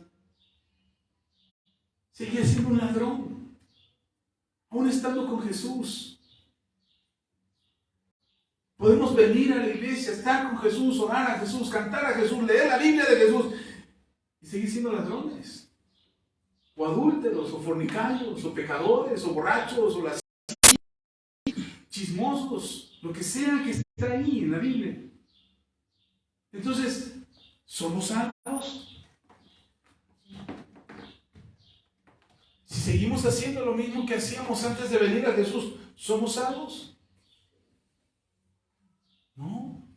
seguía siendo un ladrón, aún estando con Jesús. Podemos venir a la iglesia, estar con Jesús, orar a Jesús, cantar a Jesús, leer la Biblia de Jesús y seguir siendo ladrones, o adúlteros, o fornicarios, o pecadores, o borrachos, o chismosos, lo que sea que está ahí en la Biblia. Entonces, ¿somos salvos? Si seguimos haciendo lo mismo que hacíamos antes de venir a Jesús, ¿somos salvos? No.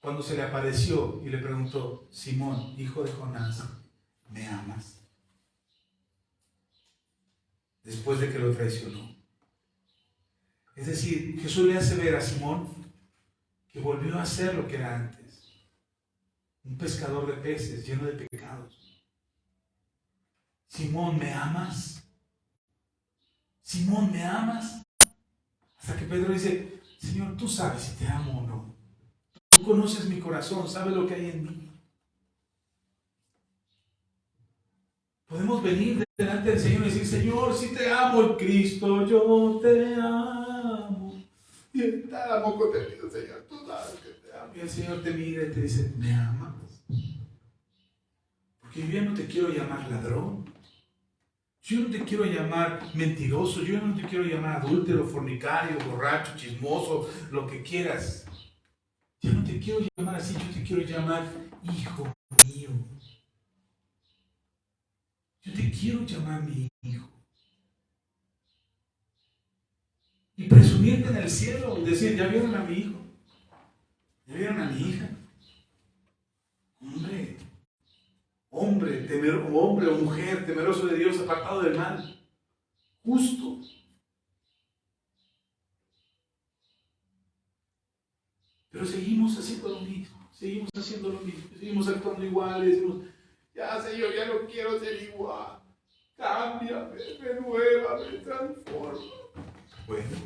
Cuando se le apareció y le preguntó, Simón, hijo de Jonás, ¿me amas? Después de que lo traicionó. Es decir, Jesús le hace ver a Simón que volvió a ser lo que era antes. Un pescador de peces lleno de pecados. Simón, ¿me amas? Simón, ¿me amas? Hasta que Pedro dice, Señor, tú sabes si te amo o no. Tú conoces mi corazón, sabes lo que hay en mí. Podemos venir delante del Señor y decir, Señor, si te amo, Cristo, yo te amo. Y en tal amor contenido, Señor, tú sabes que te amo. Y el Señor te mira y te dice, ¿me amas? Porque yo ya no te quiero llamar ladrón. Yo no te quiero llamar mentiroso, yo no te quiero llamar adúltero, fornicario, borracho, chismoso, lo que quieras. Yo no te quiero llamar así, yo te quiero llamar hijo mío. Yo te quiero llamar mi hijo. Y presumirte en el cielo y decir, ¿ya vieron a mi hijo? ¿Ya vieron a mi hija? Hombre o mujer, temeroso de Dios, apartado del mal, justo. Pero seguimos haciendo lo mismo, seguimos actuando igual, decimos, ya Señor, ya no quiero ser igual, cámbiame, renuévame, transforma. Bueno,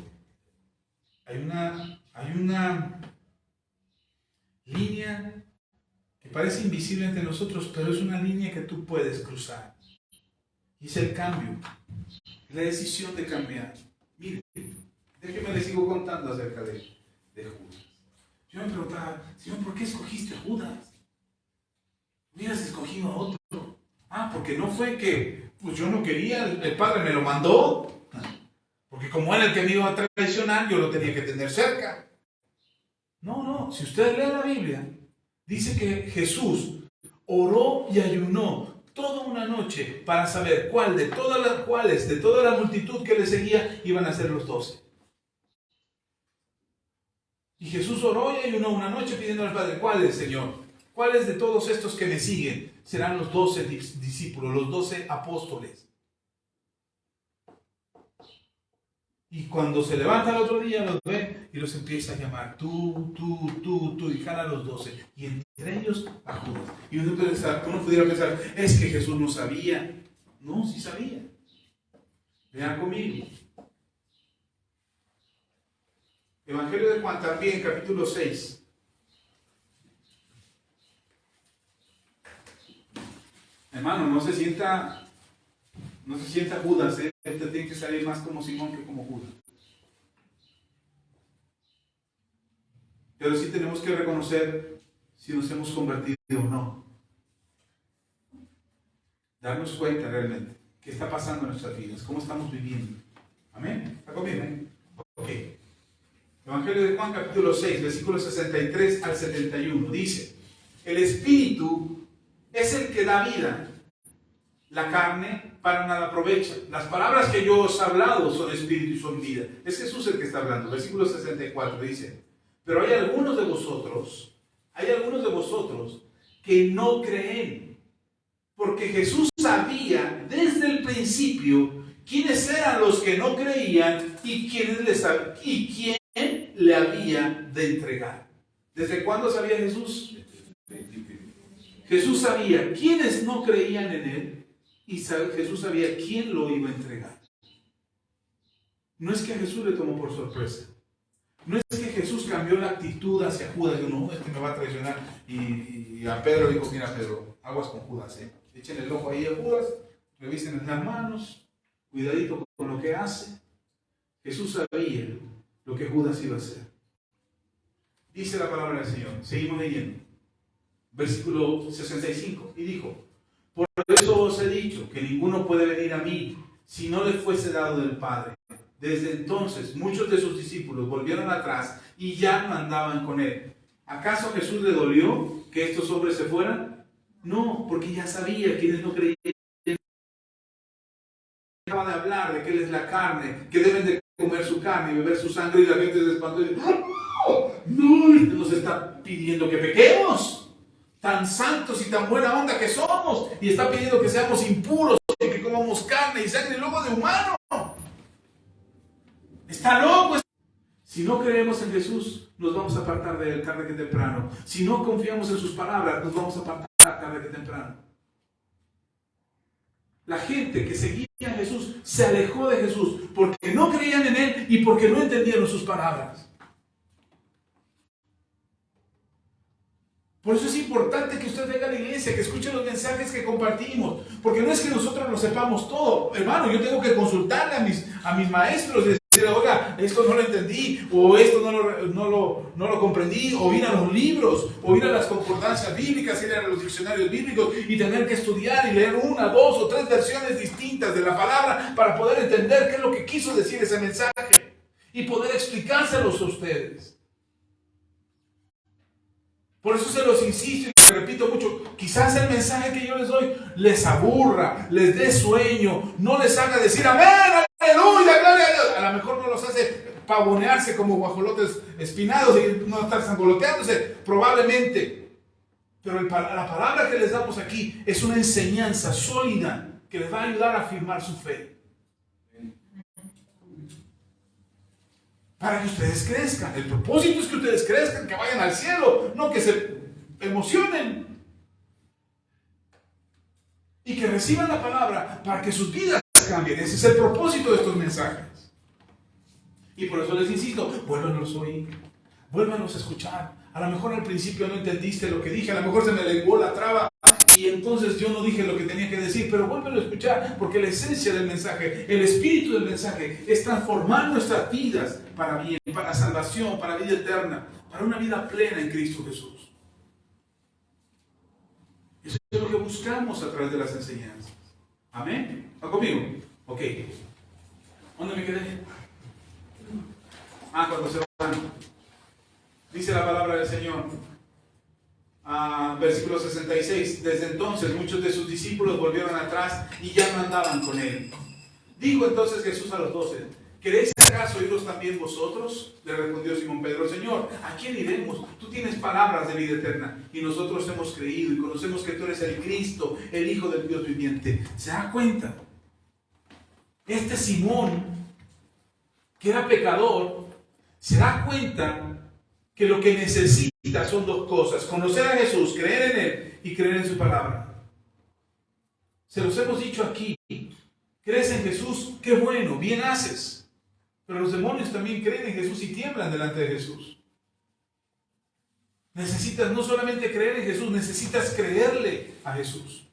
hay una línea que parece invisible entre nosotros, pero es una línea que tú puedes cruzar. Y es el cambio, la decisión de cambiar. Mire, Déjeme le sigo contando acerca de Judas. Yo me preguntaba, Señor, ¿por qué escogiste a Judas? Hubieras escogido a otro. Porque no fue que pues yo no quería, el Padre me lo mandó. Porque como era el que me iba a traicionar, yo lo tenía que tener cerca. No, si usted lee la Biblia, dice que Jesús oró y ayunó toda una noche para saber cuáles de toda la multitud que le seguía iban a ser los 12. Y Jesús oró y ayunó una noche pidiendo al Padre, ¿cuáles, Señor? ¿Cuáles de todos estos que me siguen serán los 12 discípulos, los 12 apóstoles? Y cuando se levanta el otro día, los ve y los empieza a llamar, tú, y jala a los 12. Y entre ellos a Judas. Y uno pudiera pensar, es que Jesús no sabía. No, sí sabía. Vean conmigo. Evangelio de Juan también, capítulo 6. Hermano, no se sienta Judas, Usted tiene que salir más como Simón que como Judas. Pero sí tenemos que reconocer si nos hemos convertido o no. Darnos cuenta realmente qué está pasando en nuestras vidas, cómo estamos viviendo. ¿Amén? ¿Está conmigo? Ok. Evangelio de Juan, capítulo 6, versículos 63 al 71. Dice, el Espíritu es el que da vida. La carne para nada aprovecha. Las palabras que yo os he hablado son espíritu y son vida. Es Jesús el que está hablando. Versículo 64 dice, pero hay algunos de vosotros que no creen. Porque Jesús sabía desde el principio quiénes eran los que no creían y quién le había de entregar. ¿Desde cuándo sabía Jesús? Jesús sabía quiénes no creían en él. Y Jesús sabía quién lo iba a entregar. No es que a Jesús le tomó por sorpresa. No es que Jesús cambió la actitud hacia Judas. Dijo, no, este me va a traicionar. Y a Pedro dijo, mira Pedro, aguas con Judas. Echen el ojo ahí a Judas, revisen las manos, cuidadito con lo que hace. Jesús sabía lo que Judas iba a hacer. Dice la palabra del Señor. Seguimos leyendo. Versículo 65. Y dijo, por eso os he dicho que ninguno puede venir a mí si no le fuese dado del Padre. Desde entonces muchos de sus discípulos volvieron atrás y ya no andaban con él. ¿Acaso a Jesús le dolió que estos hombres se fueran? No, porque ya sabía quiénes no creían. Acaba de hablar de que él es la carne, que deben de comer su carne y beber su sangre, y la gente se espantó y dice, no, nos está pidiendo que pequemos. Tan santos y tan buena onda que somos, y está pidiendo que seamos impuros y que comamos carne y sangre y luego de humano. Está loco. Si no creemos en Jesús, nos vamos a apartar de él tarde que temprano. Si no confiamos en sus palabras, nos vamos a apartar tarde que temprano. La gente que seguía a Jesús se alejó de Jesús porque no creían en él y porque no entendieron sus palabras. Por eso es importante que usted venga a la iglesia, que escuche los mensajes que compartimos, porque no es que nosotros lo sepamos todo. Hermano, yo tengo que consultarle a mis maestros y decir, oiga, esto no lo entendí, o esto no lo comprendí, o ir a los libros, o ir a las concordancias bíblicas, ir a los diccionarios bíblicos y tener que estudiar y leer 1, 2 o 3 versiones distintas de la palabra para poder entender qué es lo que quiso decir ese mensaje y poder explicárselos a ustedes. Por eso se los insisto y repito mucho, quizás el mensaje que yo les doy les aburra, les dé sueño, no les haga decir amén, aleluya, gloria a Dios. A lo mejor no los hace pavonearse como guajolotes espinados y no estar sangoloteándose, probablemente. Pero la palabra que les damos aquí es una enseñanza sólida que les va a ayudar a afirmar su fe. Para que ustedes crezcan. El propósito es que ustedes crezcan, que vayan al cielo, no que se emocionen. Y que reciban la palabra para que sus vidas cambien. Ese es el propósito de estos mensajes. Y por eso les insisto, vuélvanlos a oír, vuélvanlos a escuchar. A lo mejor al principio no entendiste lo que dije, a lo mejor se me lenguó la traba y entonces yo no dije lo que tenía que decir, pero vuélvelo a escuchar, porque la esencia del mensaje, el espíritu del mensaje, es transformar nuestras vidas para bien, para salvación, para vida eterna, para una vida plena en Cristo Jesús. Eso es lo que buscamos a través de las enseñanzas. ¿Amén? ¿Está conmigo? Ok. ¿Dónde me quedé? Cuando se van. Dice la palabra del Señor. Versículo 66. Desde entonces muchos de sus discípulos volvieron atrás y ya no andaban con él. Dijo entonces Jesús a los 12: ¿queréis acaso iros también vosotros? Le respondió Simón Pedro: Señor, ¿a quién iremos? Tú tienes palabras de vida eterna, y nosotros hemos creído y conocemos que tú eres el Cristo, el Hijo del Dios viviente. ¿Se da cuenta? Este Simón, que era pecador, se da cuenta que lo que necesita son dos cosas: conocer a Jesús, creer en Él y creer en su palabra. Se los hemos dicho aquí. ¿Crees en Jesús? ¡Qué bueno! Bien haces. Pero los demonios también creen en Jesús y tiemblan delante de Jesús. Necesitas no solamente creer en Jesús, necesitas creerle a Jesús.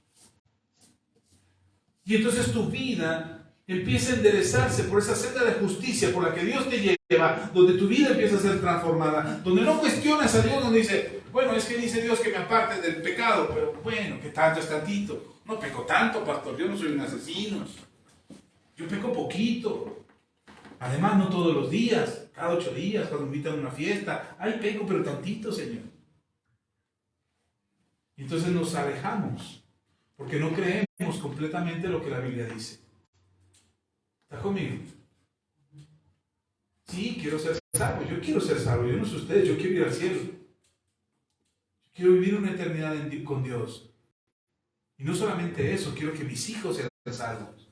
Y entonces tu vida empieza a enderezarse por esa senda de justicia por la que Dios te lleva, donde tu vida empieza a ser transformada, donde no cuestionas a Dios, donde dice, bueno, es que dice Dios que me aparte del pecado, pero bueno, que tanto es tantito. No peco tanto, pastor, yo no soy un asesino. Yo peco poquito. Además, no todos los días, cada 8 días, cuando me invitan a una fiesta. Ay, peco, pero tantito, Señor. Y entonces nos alejamos, porque no creemos completamente lo que la Biblia dice. ¿Está conmigo? Sí, quiero ser salvo. Yo quiero ser salvo. Yo no sé ustedes, yo quiero ir al cielo. Yo quiero vivir una eternidad con Dios. Y no solamente eso, quiero que mis hijos sean salvos.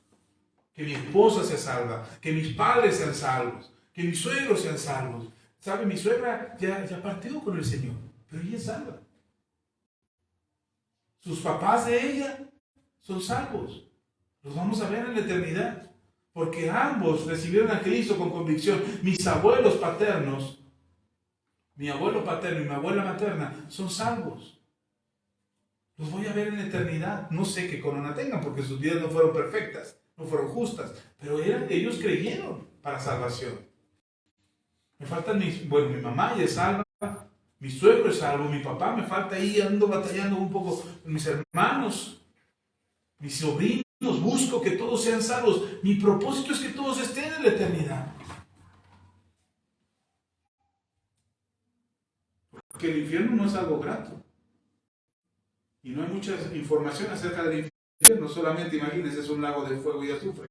Que mi esposa sea salva, que mis padres sean salvos, que mis suegros sean salvos. ¿Sabe? Mi suegra ya partió con el Señor, pero ella es salva. Sus papás de ella son salvos. Los vamos a ver en la eternidad, porque ambos recibieron a Cristo con convicción. Mis abuelos paternos, mi abuelo paterno y mi abuela materna, son salvos. Los voy a ver en la eternidad. No sé qué corona tengan, porque sus vidas no fueron perfectas, no fueron justas, pero ellos creyeron para salvación. Me faltan mi mamá ya es salva, mi suegro es salvo, mi papá me falta ahí, ando batallando un poco con mis hermanos, mis sobrinos, busco que todos sean salvos. Mi propósito es que todos estén en la eternidad. Porque el infierno no es algo grato. Y no hay mucha información acerca del infierno, solamente imagínense, es un lago de fuego y azufre,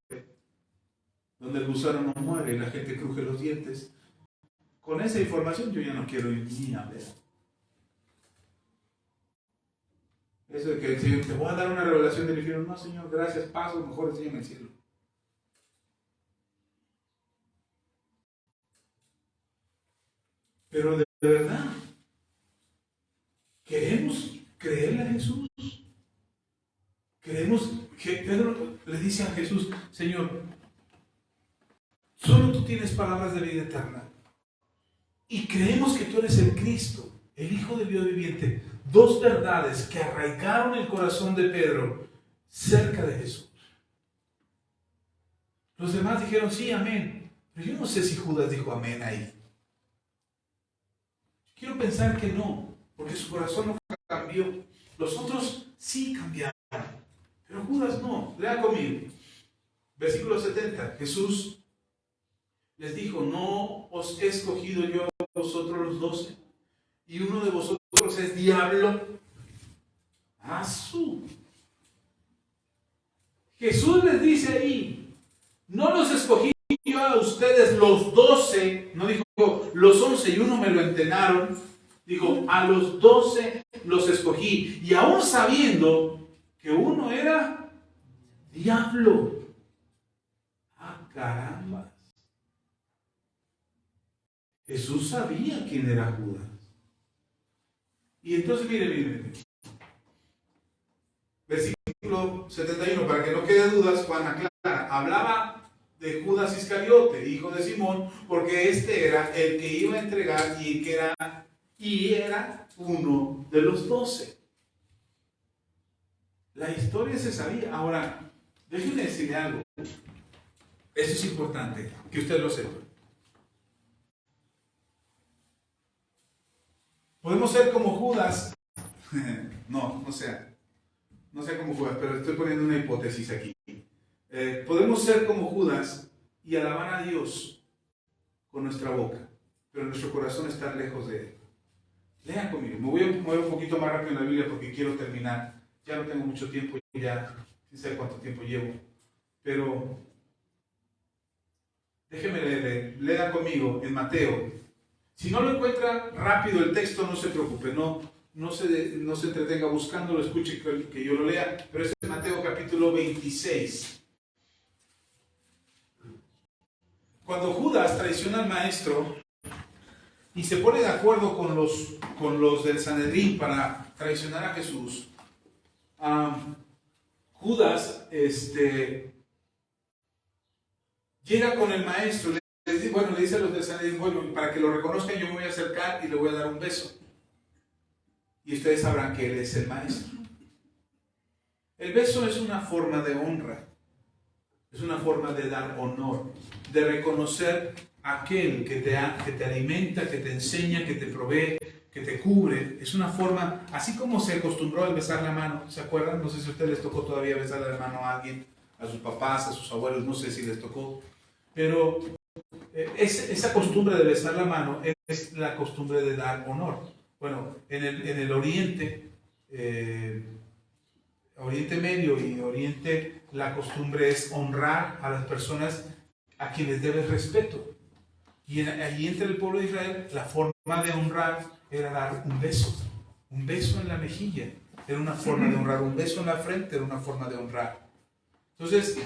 donde el gusano no muere y la gente cruje los dientes. Con esa información yo ya no quiero ir ni a ver. Eso de que el Señor te voy a dar una revelación del infierno. No, Señor, gracias, paso, mejor enséñame el cielo. Pero de verdad, ¿queremos creerle a Jesús? Queremos que Pedro le dice a Jesús, Señor, solo tú tienes palabras de vida eterna. Y creemos que tú eres el Cristo, el Hijo del Dios viviente. Dos verdades que arraigaron el corazón de Pedro cerca de Jesús. Los demás dijeron, sí, amén. Pero yo no sé si Judas dijo amén ahí. Quiero pensar que no, porque su corazón no cambió. Los otros sí cambiaron, pero Judas no. Lea conmigo. Versículo 70. Jesús les dijo, no os he escogido yo a vosotros los 12, y uno de vosotros es diablo. Jesús les dice ahí, no los escogí yo a ustedes los 12, no dijo los 11 y uno me lo entrenaron, dijo a los 12 los escogí, y aún sabiendo que uno era diablo. Caramba. Jesús sabía quién era Judas. Y entonces, mire. Versículo 71, para que no quede dudas, Juan aclara, hablaba de Judas Iscariote, hijo de Simón, porque este era el que iba a entregar y era uno de los 12. La historia se sabía. Ahora, déjenme decirle algo. Eso es importante, que usted lo sepa. Podemos ser como Judas. No sea como Judas, pero estoy poniendo una hipótesis aquí. Podemos ser como Judas y alabar a Dios con nuestra boca, pero nuestro corazón está lejos de Él. Lean conmigo. Me voy a mover un poquito más rápido en la Biblia porque quiero terminar. Ya no tengo mucho tiempo, ya no sé cuánto tiempo llevo. Pero déjenme leer. Lean conmigo en Mateo. Si no lo encuentra rápido el texto, no se preocupe. No se entretenga buscándolo, escuche que yo lo lea. Pero es en Mateo capítulo 26. Cuando Judas traiciona al maestro y se pone de acuerdo con los del Sanedrín para traicionar a Jesús, Judas llega con el maestro, le dice a los del Sanedrín, bueno, para que lo reconozcan yo me voy a acercar y le voy a dar un beso. Y ustedes sabrán que él es el maestro. El beso es una forma de honra, es una forma de dar honor, de reconocer a aquel que te alimenta, que te enseña, que te provee, que te cubre. Es una forma, así como se acostumbró a besar la mano, ¿se acuerdan? No sé si a ustedes les tocó todavía besarle la mano a alguien, a sus papás, a sus abuelos, no sé si les tocó, pero esa costumbre de besar la mano es la costumbre de dar honor. Bueno, en el Oriente, Oriente Medio y Oriente, la costumbre es honrar a las personas a quienes debes respeto. Y allí entre el pueblo de Israel, la forma de honrar era dar un beso en la mejilla. Era una forma de honrar, un beso en la frente era una forma de honrar. Entonces,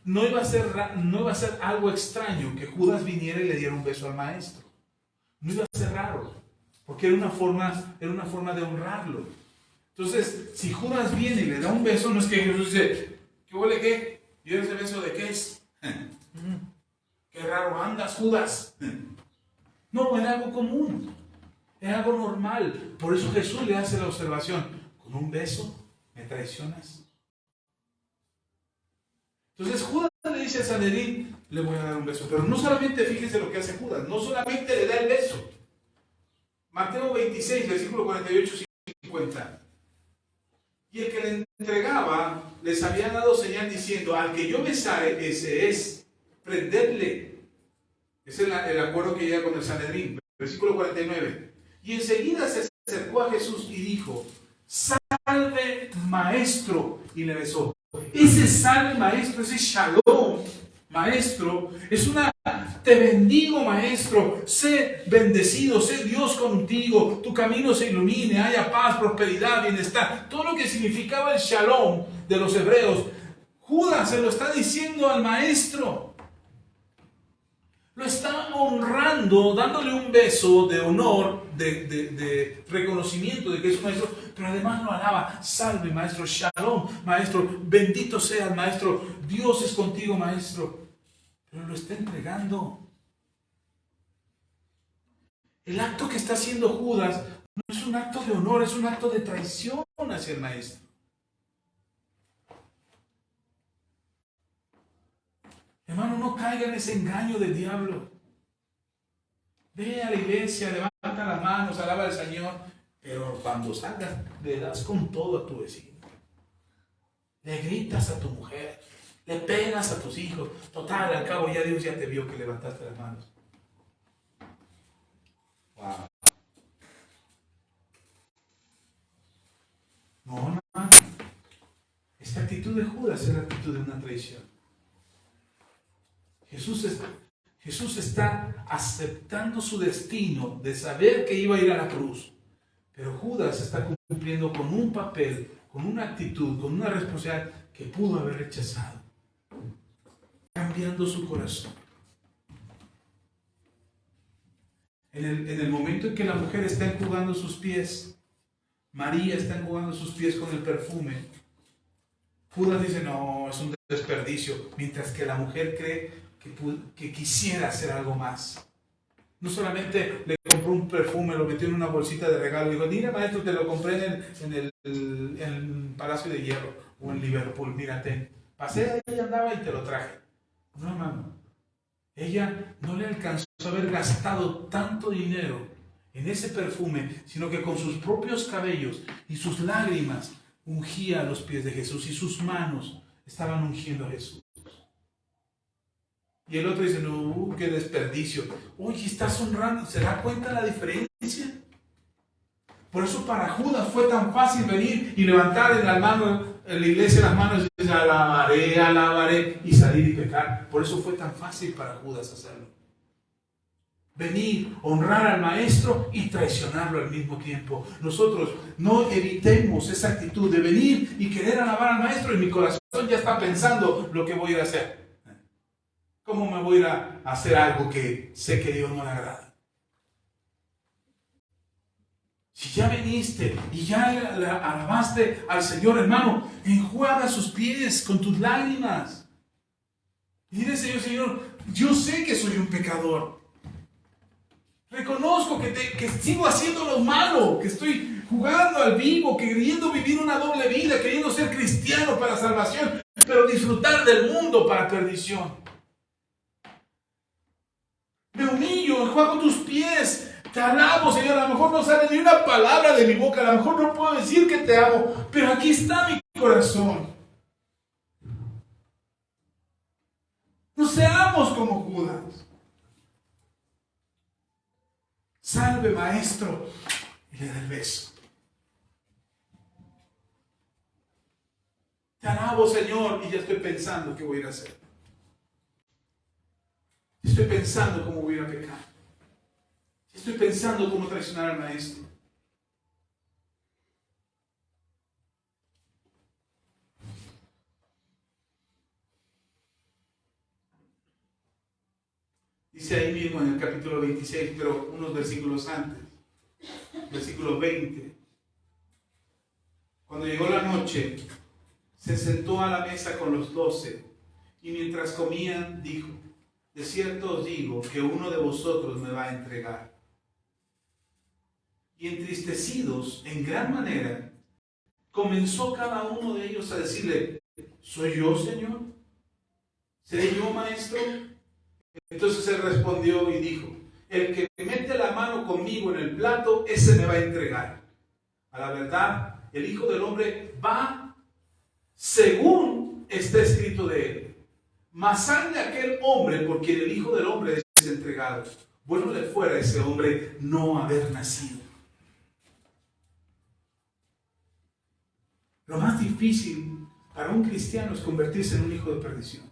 no iba a ser algo extraño que Judas viniera y le diera un beso al maestro. No iba a ser raro, porque era una forma de honrarlo. Entonces, si Judas viene y le da un beso, no es que Jesús dice, ¿qué huele qué? ¿Y ese beso de qué es? Qué raro andas, Judas. No, era algo común, era algo normal. Por eso Jesús le hace la observación, ¿con un beso me traicionas? Entonces Judas le dice a Sanedrín, le voy a dar un beso. Pero no solamente, fíjense lo que hace Judas, no solamente le da el beso. Mateo 26, versículo 48 y 50. Y el que le entregaba les había dado señal diciendo, al que yo besare, ese es, prenderle. Ese es el acuerdo que llega con el Sanedrín. Versículo 49. Y enseguida se acercó a Jesús y dijo, salve maestro, y le besó. Ese salve maestro, ese shalom maestro, es una te bendigo maestro, sé bendecido, sé Dios contigo, tu camino se ilumine, haya paz, prosperidad, bienestar, todo lo que significaba el shalom de los hebreos. Judas se lo está diciendo al maestro, lo está honrando, dándole un beso de honor, de reconocimiento de que es un maestro, pero además lo alaba. Salve maestro, shalom maestro, bendito seas maestro, Dios es contigo maestro. Pero lo está entregando. El acto que está haciendo Judas no es un acto de honor, es un acto de traición hacia el maestro. Hermano, no caiga en ese engaño del diablo. Ve a la iglesia, levanta las manos, alaba al Señor, pero cuando salgas le das con todo a tu vecino. Le gritas a tu mujer, le pegas a tus hijos. Total, al cabo ya Dios ya te vio que levantaste las manos. Wow. No, hermano. Esta actitud de Judas es la actitud de una traición. Jesús está aceptando su destino de saber que iba a ir a la cruz. Pero Judas está cumpliendo con un papel, con una actitud, con una responsabilidad que pudo haber rechazado. Cambiando su corazón. En el momento en que la mujer está enjugando sus pies, María está enjugando sus pies con el perfume, Judas dice, no, es un desperdicio, mientras que la mujer cree que quisiera hacer algo más. No solamente le compró un perfume, lo metió en una bolsita de regalo y dijo, mira maestro, te lo compré en el Palacio de Hierro o en Liverpool, mírate. Pasé ahí, andaba y te lo traje. No, hermano. Ella no le alcanzó a haber gastado tanto dinero en ese perfume, sino que con sus propios cabellos y sus lágrimas ungía los pies de Jesús y sus manos estaban ungiendo a Jesús. Y el otro dice, no, qué desperdicio. Oye, estás honrando, ¿se da cuenta la diferencia? Por eso para Judas fue tan fácil venir y levantar en la iglesia las manos y decir, alabaré, alabaré, y salir y pecar. Por eso fue tan fácil para Judas hacerlo. Venir, honrar al maestro y traicionarlo al mismo tiempo. Nosotros no evitemos esa actitud de venir y querer alabar al maestro y mi corazón ya está pensando lo que voy a ir a hacer. ¿Cómo me voy a ir a hacer algo que sé que Dios no le agrada? Si ya viniste y ya alabaste al Señor, hermano, enjuaga sus pies con tus lágrimas. Y dile, Señor, yo sé que soy un pecador. Reconozco que sigo haciendo lo malo, que estoy jugando al vivo, queriendo vivir una doble vida, queriendo ser cristiano para salvación, pero disfrutar del mundo para perdición. Me humillo, enjuago tus pies. Te alabo, Señor. A lo mejor no sale ni una palabra de mi boca. A lo mejor no puedo decir que te amo. Pero aquí está mi corazón. No seamos como Judas. Salve, maestro. Y le da el beso. Te alabo, Señor. Y ya estoy pensando qué voy a ir a hacer. Estoy pensando cómo voy a ir a pecar. Estoy pensando cómo traicionar al maestro. Dice ahí mismo en el capítulo 26, pero unos versículos antes, versículo 20. Cuando llegó la noche, se sentó a la mesa con los 12 y mientras comían dijo, de cierto os digo que uno de vosotros me va a entregar. Y entristecidos en gran manera, comenzó cada uno de ellos a decirle, ¿soy yo, Señor? ¿Seré yo, maestro? Entonces él respondió y dijo, el que mete la mano conmigo en el plato, ese me va a entregar. A la verdad, el Hijo del Hombre va según está escrito de él. Mas hay de aquel hombre por quien el Hijo del Hombre es entregado. Bueno le fuera a ese hombre no haber nacido. Lo más difícil para un cristiano es convertirse en un hijo de perdición.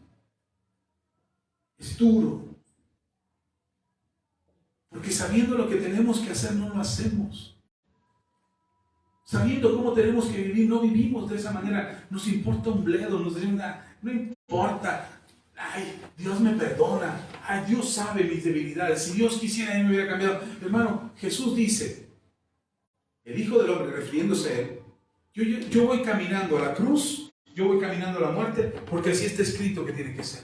Es duro. Porque sabiendo lo que tenemos que hacer, no lo hacemos. Sabiendo cómo tenemos que vivir, no vivimos de esa manera. Nos importa un bledo, nos decimos, no importa. Ay, Dios me perdona. Ay, Dios sabe mis debilidades. Si Dios quisiera, Él me hubiera cambiado. Hermano, Jesús dice, el Hijo del Hombre, refiriéndose a Él, yo voy caminando a la cruz, yo voy caminando a la muerte, porque así está escrito que tiene que ser.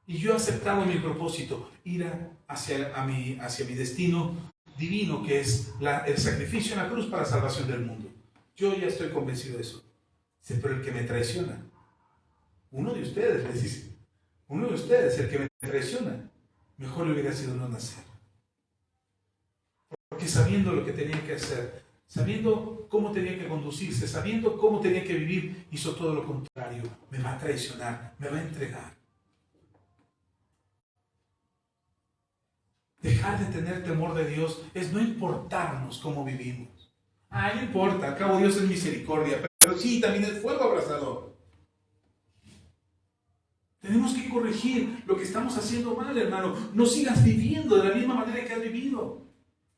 Y yo he aceptado mi propósito, ir hacia mi destino divino, que es el sacrificio en la cruz para la salvación del mundo. Yo ya estoy convencido de eso. Dice, pero el que me traiciona, uno de ustedes, les dice, uno de ustedes, el que me traiciona, mejor le hubiera sido no nacer. Porque sabiendo lo que tenía que hacer, sabiendo cómo tenía que conducirse, sabiendo cómo tenía que vivir, hizo todo lo contrario. Me va a traicionar, me va a entregar. Dejar de tener temor de Dios es no importarnos cómo vivimos. No importa, al cabo Dios es misericordia, pero sí, también es fuego abrasador. Tenemos que corregir lo que estamos haciendo mal, hermano. No sigas viviendo de la misma manera que has vivido.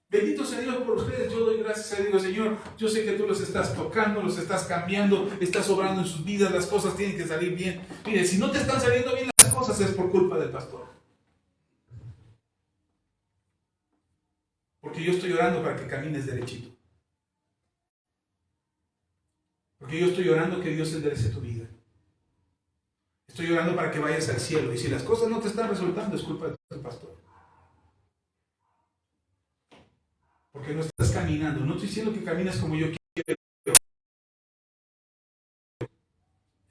Bendito sea Dios por ustedes. Yo doy gracias a Dios, Señor. Yo sé que tú los estás tocando, los estás cambiando, estás obrando en sus vidas. Las cosas tienen que salir bien. Mire, si no te están saliendo bien las cosas es por culpa del pastor. Porque yo estoy orando para que camines derechito. Porque yo estoy orando que Dios enderece tu vida. Estoy orando para que vayas al cielo. Y si las cosas no te están resultando, es culpa del pastor. porque no estás caminando. No estoy diciendo que camines como yo quiero.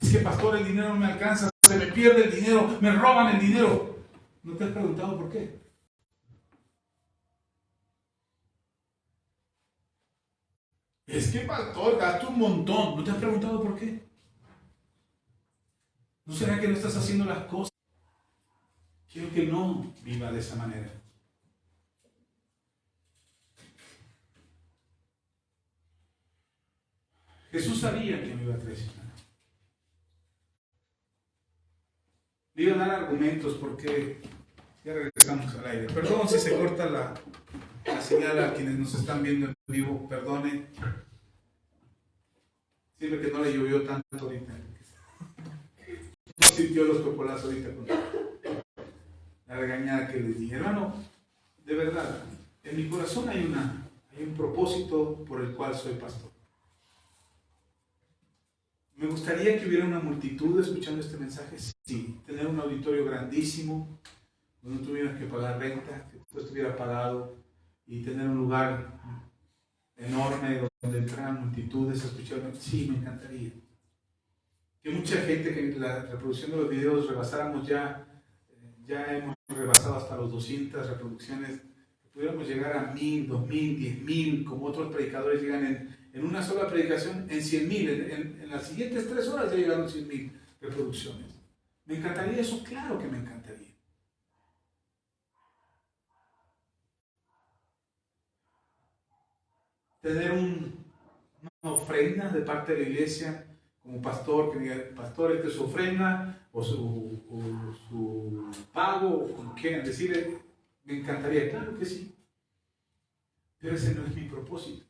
Es que, pastor, el dinero no me alcanza, se me pierde el dinero, me roban el dinero. ¿No te has preguntado por qué? Es que, pastor, gasto un montón. ¿No te has preguntado por qué? ¿No será que no estás haciendo las cosas? Quiero que no viva de esa manera. Jesús sabía que me iba a traicionar. Le iba a dar argumentos porque ya regresamos al aire. Perdón si se corta la señal a quienes nos están viendo en vivo. Perdone. Sirve que no le llovió tanto ahorita. No sintió los copolazos ahorita con la regañada que les di. Hermano, de verdad, en mi corazón hay un propósito por el cual soy pastor. Me gustaría que hubiera una multitud escuchando este mensaje, sí, tener un auditorio grandísimo, donde no tuvieras que pagar renta, que todo estuviera pagado, y tener un lugar enorme donde entraran multitudes a escuchar. Sí, me encantaría. Que mucha gente, que la reproducción de los videos rebasáramos ya hemos rebasado hasta los 200 reproducciones, que pudiéramos llegar a 1000, 2000, 10,000, como otros predicadores llegan en una sola predicación en 100,000, en las siguientes 3 horas ya llegaron 100,000 reproducciones. ¿Me encantaría eso? Claro que me encantaría. Tener una ofrenda de parte de la iglesia, como pastor, que diga, pastor, esta es su ofrenda, o su pago, o como quieran decirle, me encantaría, claro que sí. Pero ese no es mi propósito.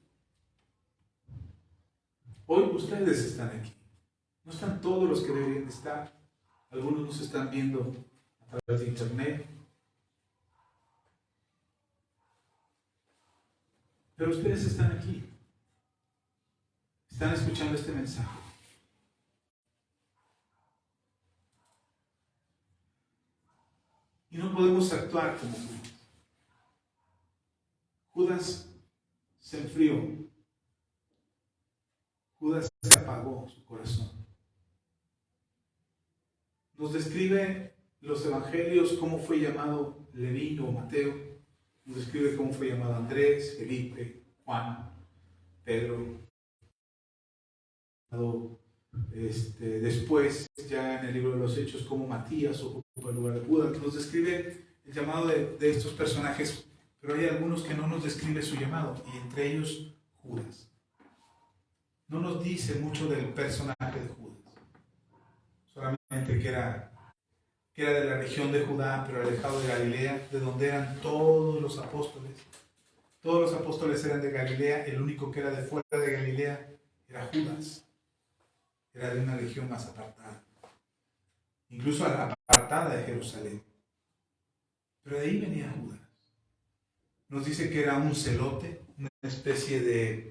Hoy ustedes están aquí. No están todos los que deberían estar. Algunos nos están viendo a través de internet. Pero ustedes están aquí. Están escuchando este mensaje. Y no podemos actuar como Judas. Judas se enfrió. Judas se apagó su corazón. Nos describe los evangelios cómo fue llamado Leví o Mateo. Nos describe cómo fue llamado Andrés, Felipe, Juan, Pedro. Después, ya en el libro de los Hechos, como Matías ocupa el lugar de Judas. Nos describe el llamado de estos personajes, pero hay algunos que no nos describe su llamado, y entre ellos Judas. No nos dice mucho del personaje de Judas, solamente que era de la región de Judá, pero alejado de Galilea, de donde eran todos los apóstoles. Todos los apóstoles eran de Galilea, el único que era de fuera de Galilea era Judas. Era de una región más apartada, incluso apartada de Jerusalén. Pero de ahí venía Judas. Nos dice que era un celote, una especie de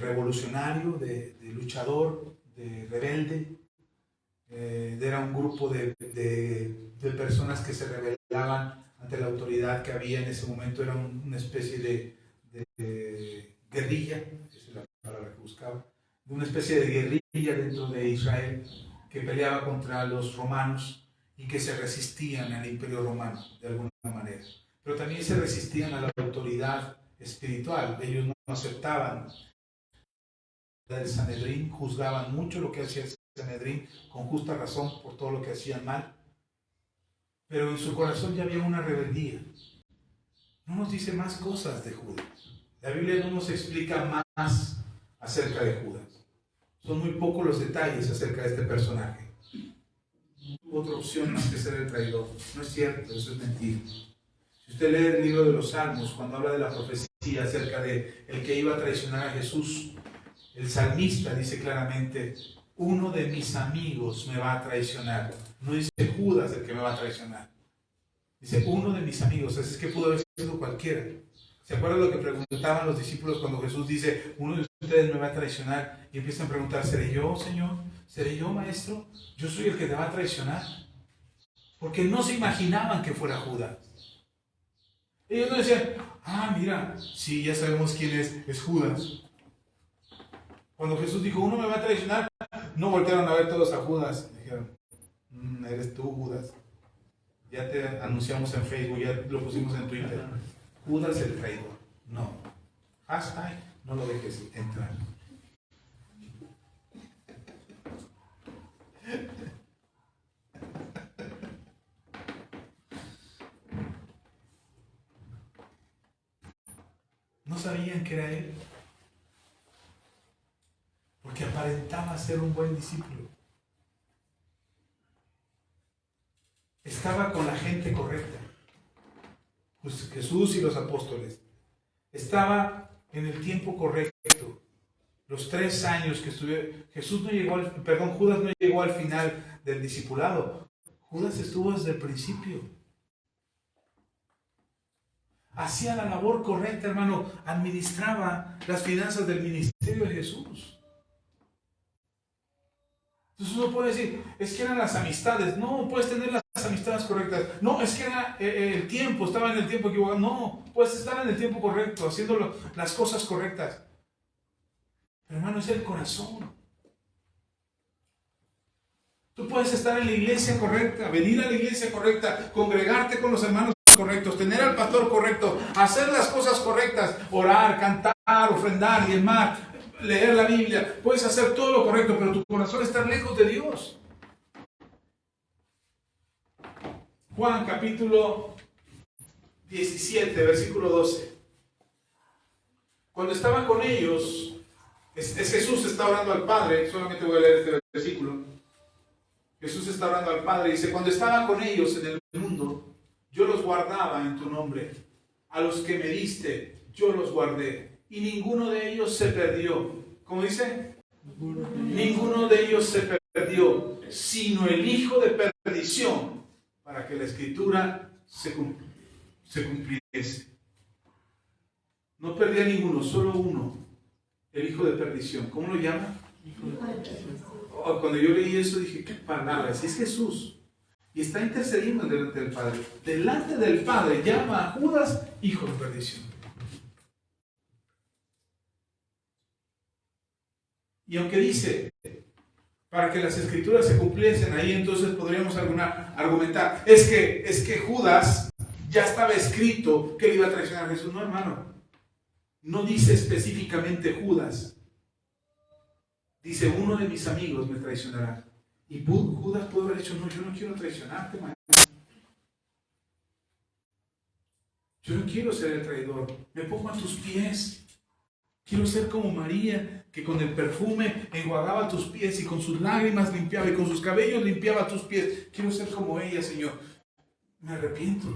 revolucionario, de luchador, de rebelde. Era un grupo de personas que se rebelaban ante la autoridad que había en ese momento. Era una especie de guerrilla, esa es la palabra que buscaba, de una especie de guerrilla dentro de Israel que peleaba contra los romanos y que se resistían al imperio romano de alguna manera. Pero también se resistían a la autoridad espiritual. Ellos no aceptaban el Sanedrín, juzgaban mucho lo que hacía el Sanedrín, con justa razón por todo lo que hacían mal. Pero en su corazón ya había una rebeldía. No nos dice más cosas de Judas. La Biblia no nos explica más acerca de Judas. Son muy pocos los detalles acerca de este personaje. No tuvo otra opción más que ser el traidor. No es cierto, eso es mentira. Si usted lee el libro de los Salmos, cuando habla de la profecía acerca de el que iba a traicionar a Jesús, el salmista dice claramente: uno de mis amigos me va a traicionar. No dice Judas el que me va a traicionar. Dice uno de mis amigos. Así es que pudo haber sido cualquiera. ¿Se acuerdan lo que preguntaban los discípulos cuando Jesús dice: uno de ustedes me va a traicionar? Y empiezan a preguntar: ¿seré yo, Señor? ¿Seré yo, Maestro? ¿Yo soy el que te va a traicionar? Porque no se imaginaban que fuera Judas. Ellos no decían, mira, sí, ya sabemos quién es Judas. Cuando Jesús dijo, uno me va a traicionar, no voltearon a ver todos a Judas. Dijeron, eres tú, Judas. Ya te anunciamos en Facebook, ya lo pusimos en Twitter. Judas el traidor. No. Hashtag, no lo dejes entrar. No sabían que era él, porque aparentaba ser un buen discípulo. Estaba con la gente correcta, pues Jesús y los apóstoles. Estaba en el tiempo correcto. Los 3 años que estuvieron, Judas no llegó al final del discipulado. Judas estuvo desde el principio. Hacía la labor correcta, hermano. Administraba las finanzas del ministerio de Jesús. Entonces uno puede decir, es que eran las amistades. No, puedes tener las amistades correctas. No, es que era el tiempo, estaba en el tiempo equivocado. No, puedes estar en el tiempo correcto, haciendo las cosas correctas. Pero hermano, es el corazón. Tú puedes estar en la iglesia correcta, venir a la iglesia correcta, congregarte con los hermanos correctos, tener al pastor correcto, hacer las cosas correctas, orar, cantar, ofrendar, diezmar, leer la Biblia. Puedes hacer todo lo correcto, pero tu corazón está lejos de Dios. Juan capítulo 17, versículo 12. Cuando estaba con ellos, es Jesús está orando al Padre. Solamente voy a leer este versículo. Jesús está orando al Padre y dice, cuando estaba con ellos en el mundo, yo los guardaba en tu nombre. A los que me diste, yo los guardé. Y ninguno de ellos se perdió. ¿Cómo dice? Ninguno de ellos se perdió, sino el hijo de perdición, para que la escritura se cumpliese. No perdía ninguno, solo uno. El hijo de perdición. ¿Cómo lo llama? Cuando yo leí eso dije, ¿qué palabras? Es Jesús. Y está intercediendo delante del Padre. Delante del Padre llama a Judas hijo de perdición. Y aunque dice, para que las escrituras se cumpliesen, ahí entonces podríamos argumentar, es que Judas ya estaba escrito que él iba a traicionar a Jesús. No, hermano. No dice específicamente Judas. Dice, uno de mis amigos me traicionará. Y Judas pudo haber dicho, no, yo no quiero traicionarte, maestro. Yo no quiero ser el traidor. Me pongo a tus pies. Quiero ser como María, que con el perfume enjuagaba tus pies y con sus lágrimas limpiaba y con sus cabellos limpiaba tus pies. Quiero ser como ella, Señor. Me arrepiento.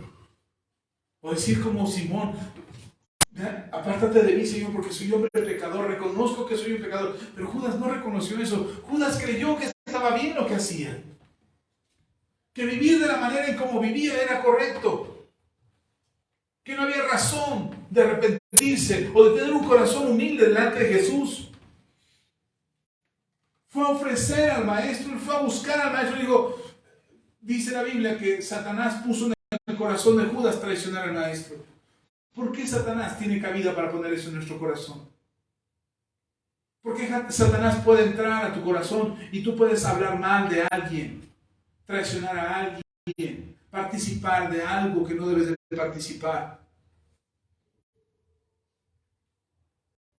O decir como Simón, apártate de mí, Señor, porque soy hombre pecador. Reconozco que soy un pecador. Pero Judas no reconoció eso. Judas creyó que estaba bien lo que hacía. Que vivir de la manera en como vivía era correcto. Que no había razón de arrepentirse o de tener un corazón humilde delante de Jesús. Fue a ofrecer al maestro, él fue a buscar al maestro. Digo, dice la Biblia que Satanás puso en el corazón de Judas traicionar al maestro. ¿Por qué Satanás tiene cabida para poner eso en nuestro corazón? ¿Por qué Satanás puede entrar a tu corazón y tú puedes hablar mal de alguien, traicionar a alguien, participar de algo que no debes de participar,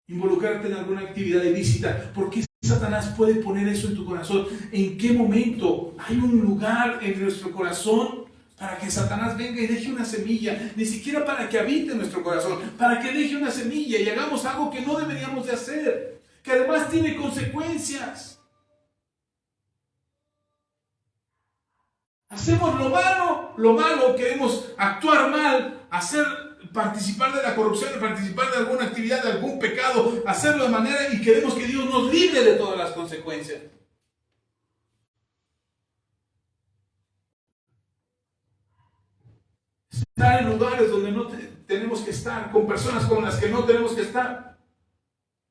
involucrarte en alguna actividad ilícita? ¿Por qué Satanás puede poner eso en tu corazón? ¿En qué momento hay un lugar en nuestro corazón para que Satanás venga y deje una semilla? Ni siquiera para que habite en nuestro corazón, para que deje una semilla y hagamos algo que no deberíamos de hacer, que además tiene consecuencias. Hacemos lo malo, queremos actuar mal, participar de la corrupción, participar de alguna actividad, de algún pecado, hacerlo de manera y queremos que Dios nos libre de todas las consecuencias. Estar en lugares donde no tenemos que estar, con personas con las que no tenemos que estar,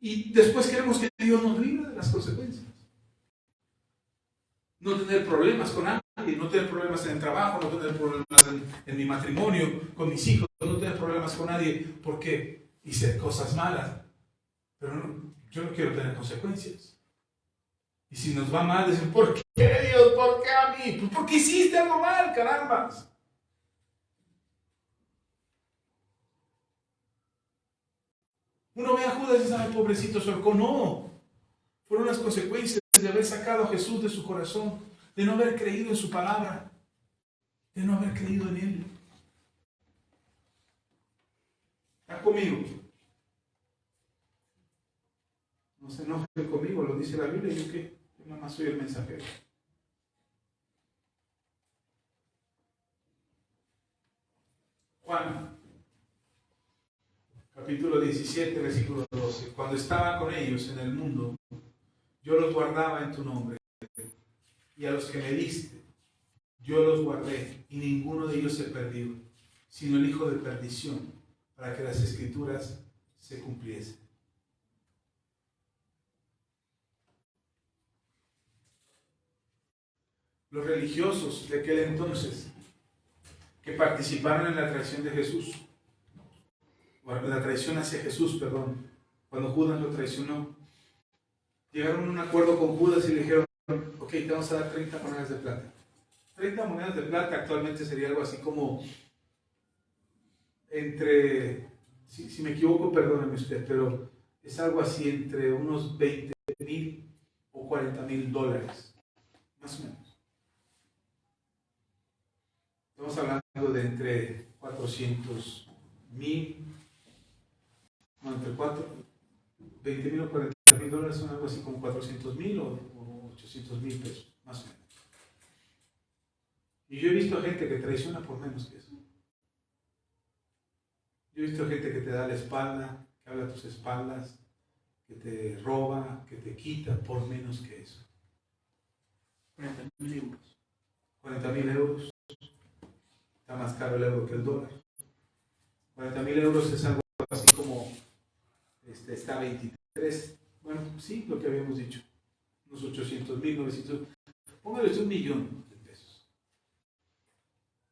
y después queremos que Dios nos libre de las consecuencias. No tener problemas con alguien, no tener problemas en el trabajo, no tener problemas en mi matrimonio, con mis hijos, no tener problemas más con nadie porque hice cosas malas. Pero yo no quiero tener consecuencias. Y si nos va mal, decir, ¿por qué Dios? ¿Por qué a mí? Pues porque hiciste algo mal, caramba. Uno ve a Judas y dice, ay, pobrecito, se ahorcó. No. Fueron las consecuencias de haber sacado a Jesús de su corazón, de no haber creído en su palabra, de no haber creído en Él. ¿Está conmigo? No se enojen conmigo, lo dice la Biblia, ¿yo qué? Yo nada más soy el mensajero. Juan, capítulo 17, versículo 12. Cuando estaba con ellos en el mundo, yo los guardaba en tu nombre, y a los que me diste, yo los guardé, y ninguno de ellos se perdió, sino el hijo de perdición, para que las escrituras se cumpliesen. Los religiosos de aquel entonces, que participaron en la traición de Jesús, o la traición hacia Jesús, perdón, cuando Judas lo traicionó, llegaron a un acuerdo con Judas y le dijeron, ok, te vamos a dar 30 monedas de plata. 30 monedas de plata actualmente sería algo así como entre, si me equivoco, perdóneme usted, pero es algo así entre unos 20,000 o 40,000 dólares, más o menos. Estamos hablando de entre 400,000, no, entre 20,000 o 40,000 dólares son algo así como 400,000 o 800,000 pesos, más o menos. Y yo he visto gente que traiciona por menos que eso. Yo he visto gente que te da la espalda, que habla a tus espaldas, que te roba, que te quita por menos que eso. 40,000 euros. 40,000 euros. Está más caro el euro que el dólar. 40,000 euros es algo así como, está 23, bueno, sí, lo que habíamos dicho. Unos 800,000, 900, póngale usted 1,000,000 de pesos.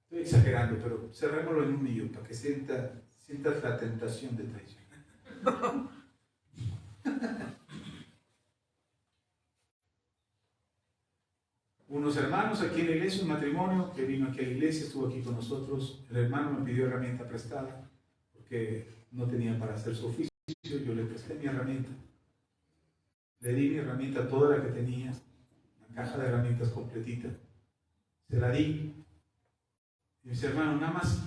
Estoy exagerando, pero cerrémoslo en 1,000,000 para que sientas la tentación de traición. Unos hermanos aquí en la iglesia, un matrimonio que vino aquí a la iglesia, estuvo aquí con nosotros. El hermano me pidió herramienta prestada porque no tenía para hacer su oficio. Yo le presté mi herramienta. Le di mi herramienta, toda la que tenía, una caja de herramientas completita. Se la di. Y mis hermanos, nada más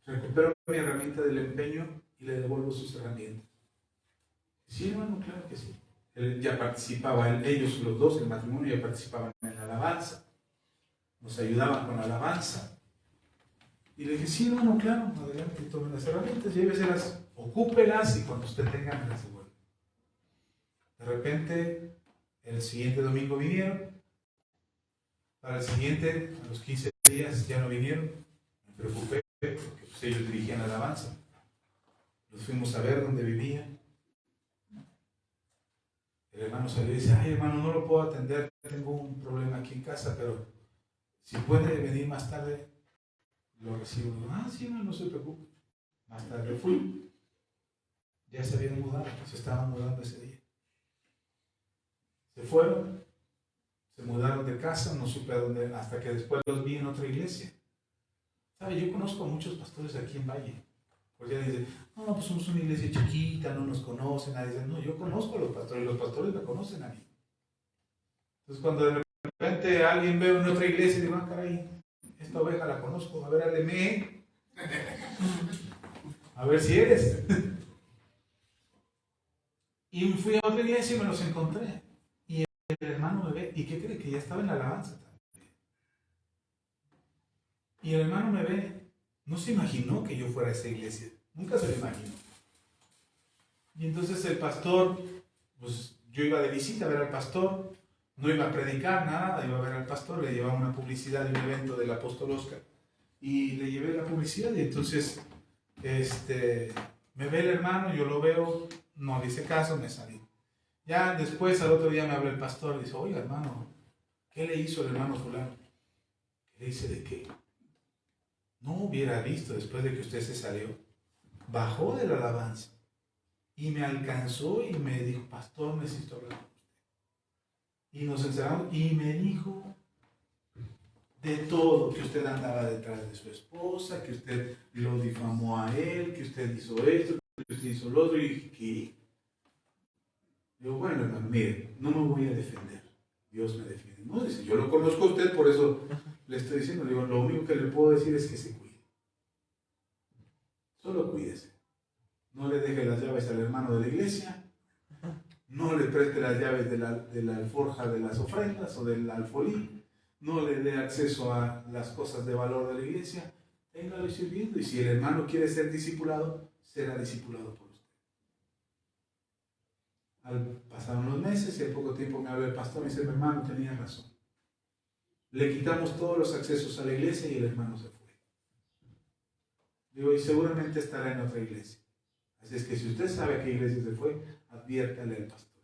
recupero mi herramienta del empeño y le devuelvo sus herramientas. Sí, hermano, claro que sí. Él ya participaba, ellos los dos, el matrimonio, ya participaban en la alabanza. Nos ayudaban con la alabanza. Y le dije, sí, hermano, claro, adelante, tomen las herramientas, lléveselas, ocúpelas y cuando usted tenga, me las devuelve. De repente, el siguiente domingo vinieron. Para el siguiente, a los 15 días, ya no vinieron. Me preocupé porque pues, ellos dirigían la alabanza. Los fuimos a ver dónde vivían. El hermano salió y dice, ay hermano, no lo puedo atender, tengo un problema aquí en casa, pero si puede venir más tarde, lo recibo. Ah, sí, no se preocupe. Más tarde fui. Ya se habían mudado, se estaban mudando ese día. Se fueron, se mudaron de casa, no supe a dónde, hasta que después los vi en otra iglesia. ¿Sabe? Yo conozco a muchos pastores aquí en Valle. Porque ya dicen, no, pues somos una iglesia chiquita, no nos conocen, nadie dice, no, yo conozco a los pastores me conocen a mí. Entonces cuando de repente alguien ve en otra iglesia y dice, ah, caray, esta oveja la conozco, a ver, hábleme, a ver si eres. Y fui a otra iglesia y me los encontré. Y el hermano me ve, ¿y qué cree? Que ya estaba en la alabanza también. Y el hermano me ve, no se imaginó que yo fuera a esa iglesia, nunca se lo imaginó. Y entonces el pastor, pues yo iba de visita a ver al pastor, no iba a predicar nada, iba a ver al pastor, le llevaba una publicidad de un evento del apóstol Oscar. Y le llevé la publicidad y entonces me ve el hermano, yo lo veo, no le hice caso, me salí. Ya después, al otro día me habla el pastor y dice, oiga hermano, ¿qué le hizo el hermano fulano? ¿Qué le hice de qué? No hubiera visto después de que usted se salió. bajó de la alabanza y me alcanzó y me dijo, pastor, necesito hablar con usted. Y nos encerramos y me dijo de todo, que usted andaba detrás de su esposa, que usted lo difamó a él, que usted hizo esto, que usted hizo lo otro. Y dije, ¿qué? Digo, bueno, hermano, mire, no me voy a defender. Dios me defiende. No, dice, yo lo conozco a usted, por eso le estoy diciendo. Le digo, lo único que le puedo decir es que se cuide. Solo cuídese. No le deje las llaves al hermano de la iglesia. No le preste las llaves de la alforja de las ofrendas o del alfolí. No le dé acceso a las cosas de valor de la iglesia. Téngalo sirviendo. Y si el hermano quiere ser discipulado, será discipulado por usted. Pasaron los meses y al poco tiempo me habló el pastor y me dice, mi hermano tenía razón. Le quitamos todos los accesos a la iglesia y el hermano se fue. Digo, y seguramente estará en otra iglesia. Así es que si usted sabe a qué iglesia se fue, adviértale al pastor.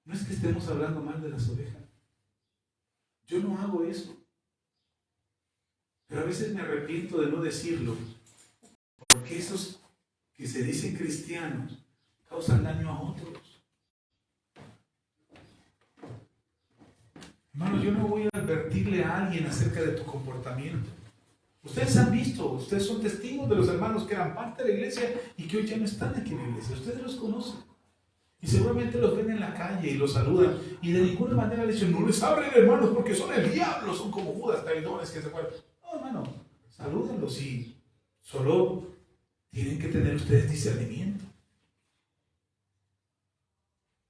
No es que estemos hablando mal de las ovejas. Yo no hago eso. Pero a veces me arrepiento de no decirlo. Porque esos que se dicen cristianos causan daño a otros. Hermano, yo no voy a advertirle a alguien acerca de tu comportamiento. Ustedes han visto, ustedes son testigos de los hermanos que eran parte de la iglesia y que hoy ya no están aquí en la iglesia. Ustedes los conocen. Y seguramente los ven en la calle y los saludan. Y de ninguna manera les dicen, no les hablen, hermanos, porque son el diablo, son como Judas, traidores que se fueron. No, hermano, salúdenlos y solo tienen que tener ustedes discernimiento.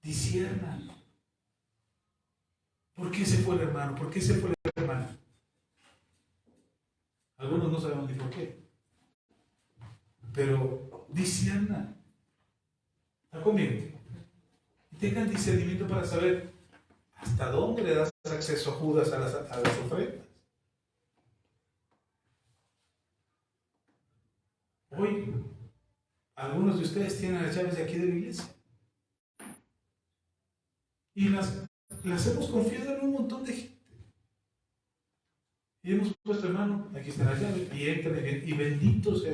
Disciernan. ¿Por qué se fue el hermano? ¿Por qué se fue la hermana? Algunos no sabemos ni por qué. Pero disciernan. ¿Está conmigo? Y tengan discernimiento para saber hasta dónde le das acceso a Judas a las ofrendas. Hoy, algunos de ustedes tienen las llaves de aquí de la iglesia. Y las hemos confiado en un montón de gente. Y hemos puesto, hermano, aquí están las llaves, y entran y bendito sea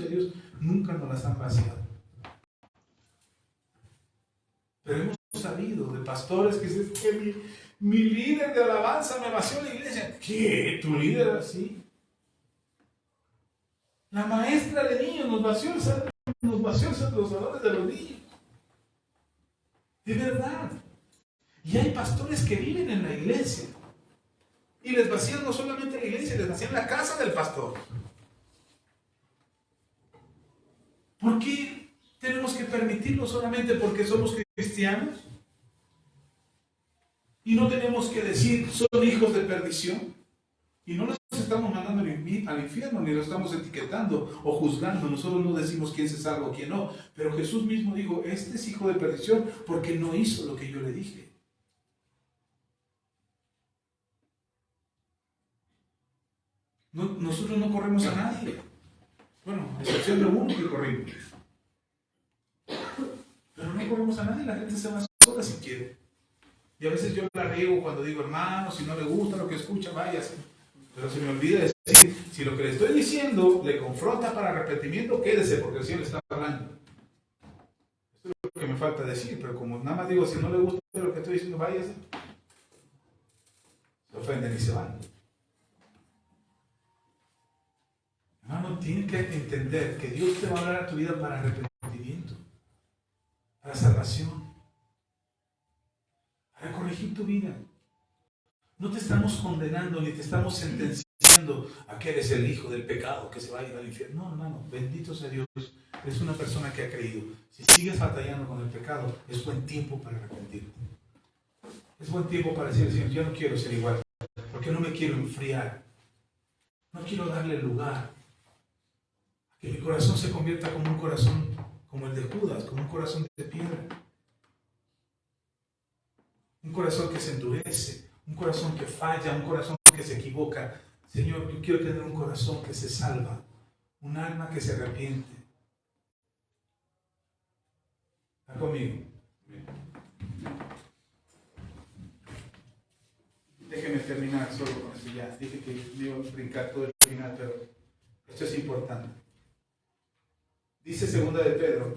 Dios, nunca nos las han vaciado. Pero hemos sabido de pastores que dicen que mi líder de alabanza me vació la iglesia. ¿Qué? ¿Tu líder así? La maestra de niños nos vació los salones de los niños. De verdad. Y hay pastores que viven en la iglesia. Y les vacían no solamente la iglesia, les vacían la casa del pastor. ¿Por qué tenemos que permitirlo solamente porque somos cristianos? Y no tenemos que decir, son hijos de perdición. Y no los estamos mandando al infierno, ni los estamos etiquetando o juzgando. Nosotros no decimos quién se salva o quién no. Pero Jesús mismo dijo, este es hijo de perdición porque no hizo lo que yo le dije. Nosotros no corremos a nadie. Bueno, a excepción de uno que corrimos. Pero no corremos a nadie, la gente se va sola si quiere. Y a veces yo la riego cuando digo, hermano, si no le gusta lo que escucha, váyase. Pero se me olvida decir, si lo que le estoy diciendo le confronta para arrepentimiento, quédese, porque el Señor le está hablando. Esto es lo que me falta decir, pero como nada más digo, si no le gusta lo que estoy diciendo, váyase. Se ofenden y se van. Hermano, tienes que entender que Dios te va a hablar a tu vida para arrepentimiento, para salvación, para corregir tu vida. No te estamos condenando ni te estamos sentenciando a que eres el hijo del pecado, que se va a ir al infierno. No, hermano, bendito sea Dios. Eres una persona que ha creído. Si sigues batallando con el pecado, es buen tiempo para arrepentirte. Es buen tiempo para decir, Señor, yo no quiero ser igual, porque no me quiero enfriar. No quiero darle lugar. Que mi corazón se convierta como un corazón como el de Judas, como un corazón de piedra. Un corazón que se endurece, un corazón que falla, un corazón que se equivoca. Señor, yo quiero tener un corazón que se salva, un alma que se arrepiente. ¿Está conmigo? Déjeme terminar solo con esto ya. Dije que me iba a brincar todo el final, pero esto es importante. Dice segunda de Pedro,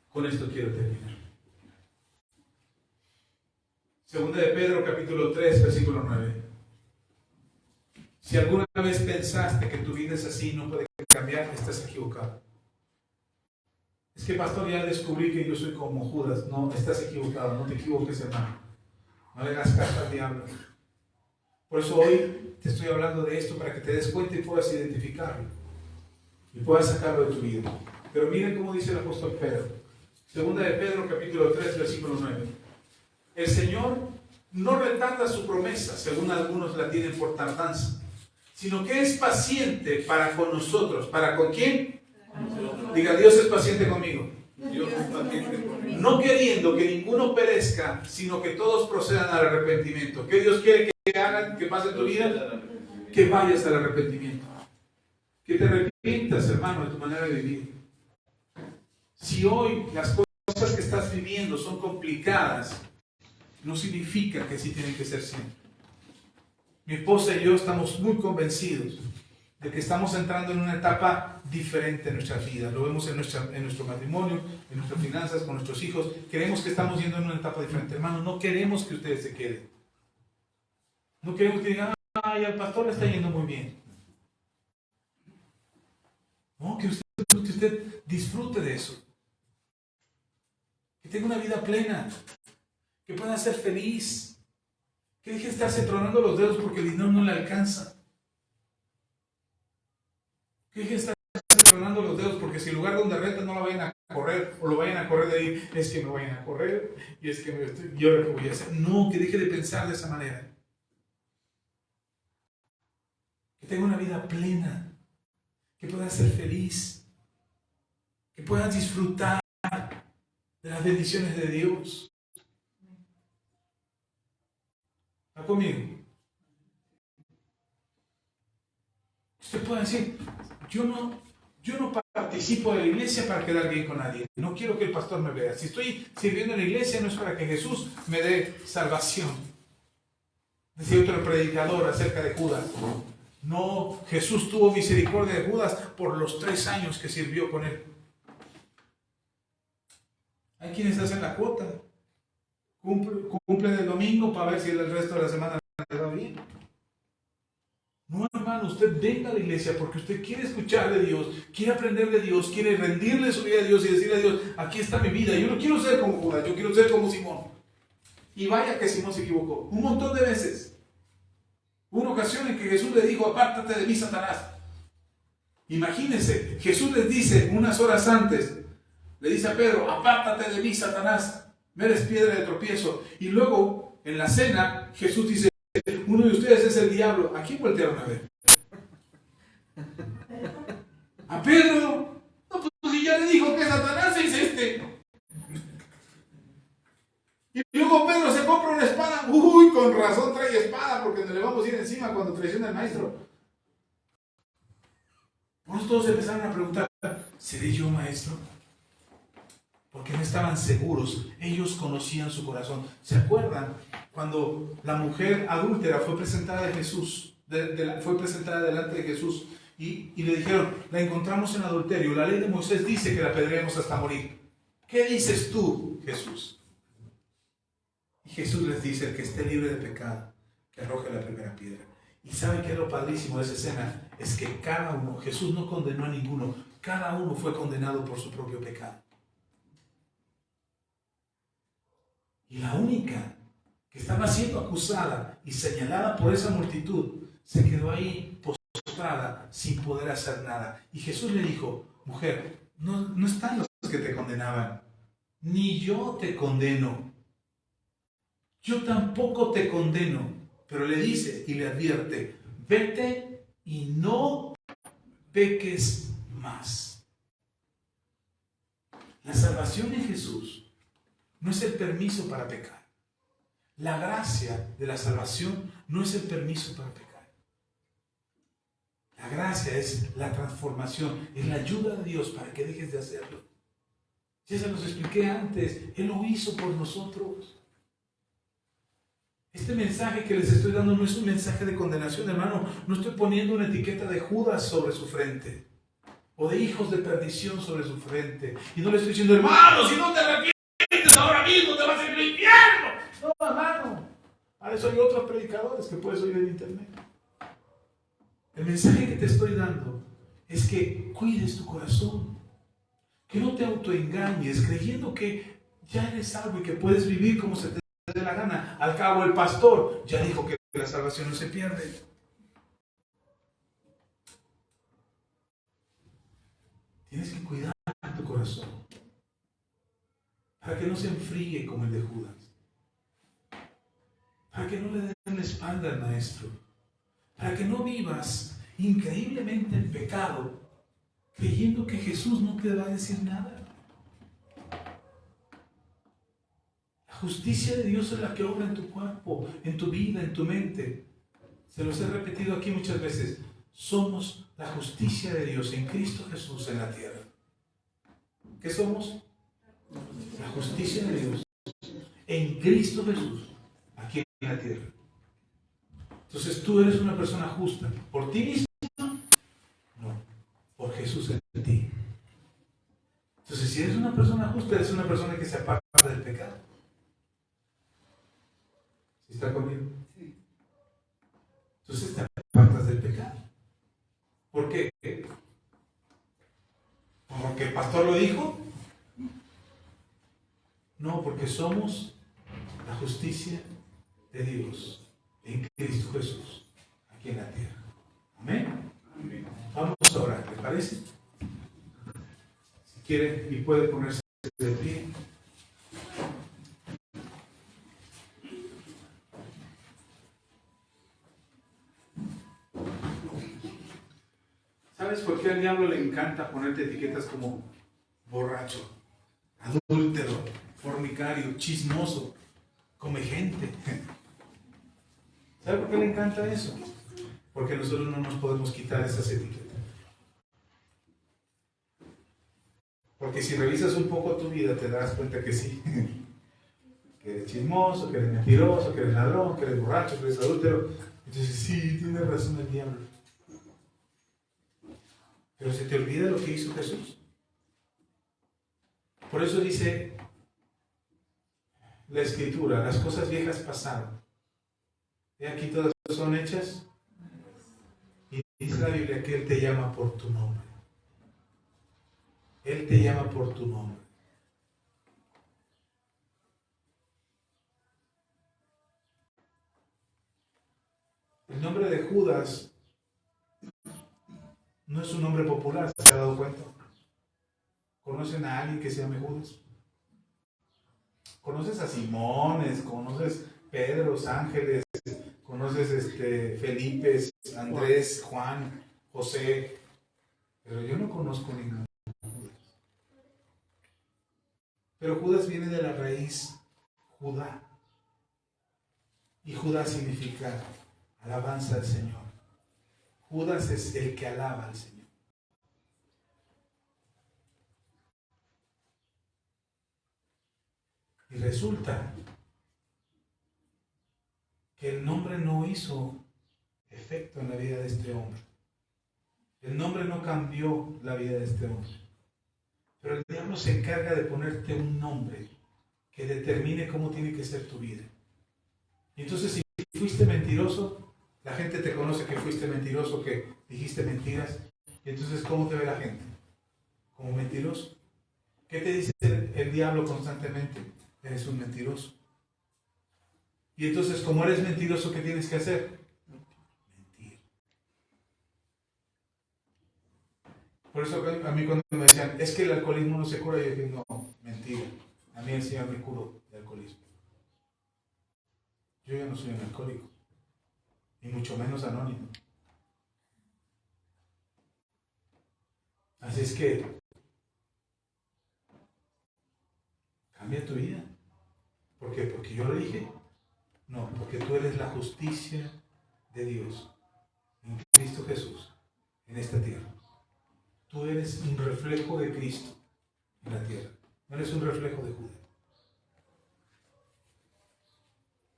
con esto quiero terminar. Segunda de Pedro, capítulo 3, versículo 9. Si alguna vez pensaste que tu vida es así, no puede cambiar, estás equivocado. Es que, pastor, ya descubrí que yo soy como Judas. No, estás equivocado, no te equivoques, hermano. No le hagas caso al diablo. Por eso hoy te estoy hablando de esto para que te des cuenta y puedas identificarlo. Y puedas sacarlo de tu vida. Pero miren cómo dice el apóstol Pedro. Segunda de Pedro, capítulo 3, versículo 9. El Señor no retarda su promesa, según algunos la tienen por tardanza, sino que es paciente para con nosotros. ¿Para con quién? Diga, Dios es paciente conmigo. Dios es paciente conmigo. No queriendo que ninguno perezca, sino que todos procedan al arrepentimiento. ¿Qué Dios quiere que hagan, que pase en tu vida? Que vayas al arrepentimiento. Que te arrepientas, hermano, de tu manera de vivir. Si hoy las cosas que estás viviendo son complicadas, no significa que así tienen que ser siempre. Mi esposa y yo estamos muy convencidos de que estamos entrando en una etapa diferente en nuestras vidas. Lo vemos en nuestro matrimonio, en nuestras finanzas, con nuestros hijos. Queremos que estamos yendo en una etapa diferente. Hermano, no queremos que ustedes se queden. No queremos que digan, ay, al pastor le está yendo muy bien. No, que usted disfrute de eso. Que tenga una vida plena. Que pueda ser feliz. Que deje de estarse tronando los dedos porque el dinero no le alcanza. Que deje de estarse tronando los dedos porque si el lugar donde renta no lo vayan a correr o lo vayan a correr de ahí, es que me vayan a correr y es que yo lo que voy a hacer. No, que deje de pensar de esa manera. Que tenga una vida plena. Que pueda ser feliz. Que pueda disfrutar de las bendiciones de Dios. ¿Está conmigo? Usted puede decir, yo no participo de la iglesia para quedar bien con nadie. No quiero que el pastor me vea. Si estoy sirviendo en la iglesia no es para que Jesús me dé salvación. Decía otro predicador acerca de Judas. No, Jesús tuvo misericordia de Judas por los 3 años que sirvió con él. Hay quienes hacen la cuota. Cumplen el domingo para ver si el resto de la semana le va bien. No, hermano, usted venga a la iglesia porque usted quiere escuchar de Dios, quiere aprender de Dios, quiere rendirle su vida a Dios y decirle a Dios, aquí está mi vida. Yo no quiero ser como Judas, yo quiero ser como Simón. Y vaya que Simón se equivocó un montón de veces. Hubo una ocasión en que Jesús le dijo, apártate de mí, Satanás. Imagínense, Jesús les dice unas horas antes, le dice a Pedro, apártate de mí, Satanás, me eres piedra de tropiezo. Y luego, en la cena, Jesús dice, uno de ustedes es el diablo. ¿A quién voltearon a ver? ¿A Pedro? No, pues si ya le dijo que Satanás es este. Y luego Pedro se compra una espada. Uy, con razón trae espada, porque nos le vamos a ir encima cuando traiciona al maestro. Pues todos empezaron a preguntar, ¿seré yo maestro? Porque no estaban seguros, ellos conocían su corazón. ¿Se acuerdan cuando la mujer adúltera fue presentada a Jesús, fue presentada delante de Jesús y le dijeron, la encontramos en adulterio, la ley de Moisés dice que la apedreemos hasta morir? ¿Qué dices tú, Jesús? Y Jesús les dice, el que esté libre de pecado, que arroje la primera piedra. ¿Y saben qué es lo padrísimo de esa escena? Es que cada uno, Jesús no condenó a ninguno, cada uno fue condenado por su propio pecado. Y la única que estaba siendo acusada y señalada por esa multitud se quedó ahí postrada sin poder hacer nada. Y Jesús le dijo, mujer, no están los que te condenaban, ni yo te condeno. Yo tampoco te condeno. Pero le dice y le advierte, vete y no peques más. La salvación en Jesús no es el permiso para pecar. La gracia de la salvación no es el permiso para pecar. La gracia es la transformación, es la ayuda de Dios para que dejes de hacerlo. Ya se los expliqué antes, Él lo hizo por nosotros. Este mensaje que les estoy dando no es un mensaje de condenación, hermano. No estoy poniendo una etiqueta de Judas sobre su frente o de hijos de perdición sobre su frente. Y no le estoy diciendo, hermano, si no te arrepientes ahora mismo te vas a ir al infierno. No, hermano. Para eso hay otros predicadores que puedes oír en internet. El mensaje que te estoy dando es que cuides tu corazón, que no te autoengañes creyendo que ya eres salvo y que puedes vivir como se te dé la gana. Al cabo, el pastor ya dijo que la salvación no se pierde. Tienes que cuidar tu corazón para que no se enfríe como el de Judas, para que no le den la espalda al maestro, para que no vivas increíblemente en pecado creyendo que Jesús no te va a decir nada. La justicia de Dios es la que obra en tu cuerpo, en tu vida, en tu mente. Se los he repetido aquí muchas veces. Somos la justicia de Dios en Cristo Jesús en la tierra. ¿Qué somos? La justicia de Dios en Cristo Jesús aquí en la tierra. Entonces tú eres una persona justa. ¿Por ti mismo? No, por Jesús en ti. Entonces si eres una persona justa, eres una persona que se aparta del pecado. ¿Sí está conmigo? Sí. Entonces te apartas del pecado. ¿Por qué? ¿Porque el pastor lo dijo? No, porque somos la justicia de Dios en Cristo Jesús, aquí en la tierra. Amén. Amén. Vamos a orar, ¿le parece? Si quiere y puede ponerse de pie. ¿Sabes por qué al diablo le encanta ponerte etiquetas como borracho, adúltero, fornicario, chismoso, come gente? ¿Sabe por qué le encanta eso? Porque nosotros no nos podemos quitar esas etiquetas. Porque si revisas un poco tu vida te darás cuenta que sí. Que eres chismoso, que eres mentiroso, que eres ladrón, que eres borracho, que eres adúltero. Entonces sí, tiene razón el diablo. Pero se te olvida lo que hizo Jesús. Por eso dice la Escritura, las cosas viejas pasaron. Y aquí todas son hechas. Y dice la Biblia que Él te llama por tu nombre. Él te llama por tu nombre. El nombre de Judas no es un nombre popular, ¿se ha dado cuenta? ¿Conocen a alguien que se llame Judas? ¿Conoces a Simones? ¿Conoces Pedros, Ángeles? ¿Conoces Felipe, Andrés, Juan, José? Pero yo no conozco ningún Judas. Pero Judas viene de la raíz Judá. Y Judá significa alabanza al Señor. Judas es el que alaba al Señor. Y resulta que el nombre no hizo efecto en la vida de este hombre. El nombre no cambió la vida de este hombre. Pero el diablo se encarga de ponerte un nombre que determine cómo tiene que ser tu vida. Y entonces si fuiste mentiroso, la gente te conoce que fuiste mentiroso, que dijiste mentiras. Y entonces ¿cómo te ve la gente? Como mentiroso. ¿Qué te dice el diablo constantemente? Eres un mentiroso. Y entonces, como eres mentiroso, ¿qué tienes que hacer? Mentir. Por eso a mí cuando me decían, es que el alcoholismo no se cura, yo dije, no, mentira. A mí el Señor me curó de alcoholismo. Yo ya no soy un alcohólico, ni mucho menos anónimo. Así es que, cambia tu vida. ¿Por qué? Porque yo lo dije. No, porque tú eres la justicia de Dios en Cristo Jesús, en esta tierra. Tú eres un reflejo de Cristo en la tierra. No eres un reflejo de Judas.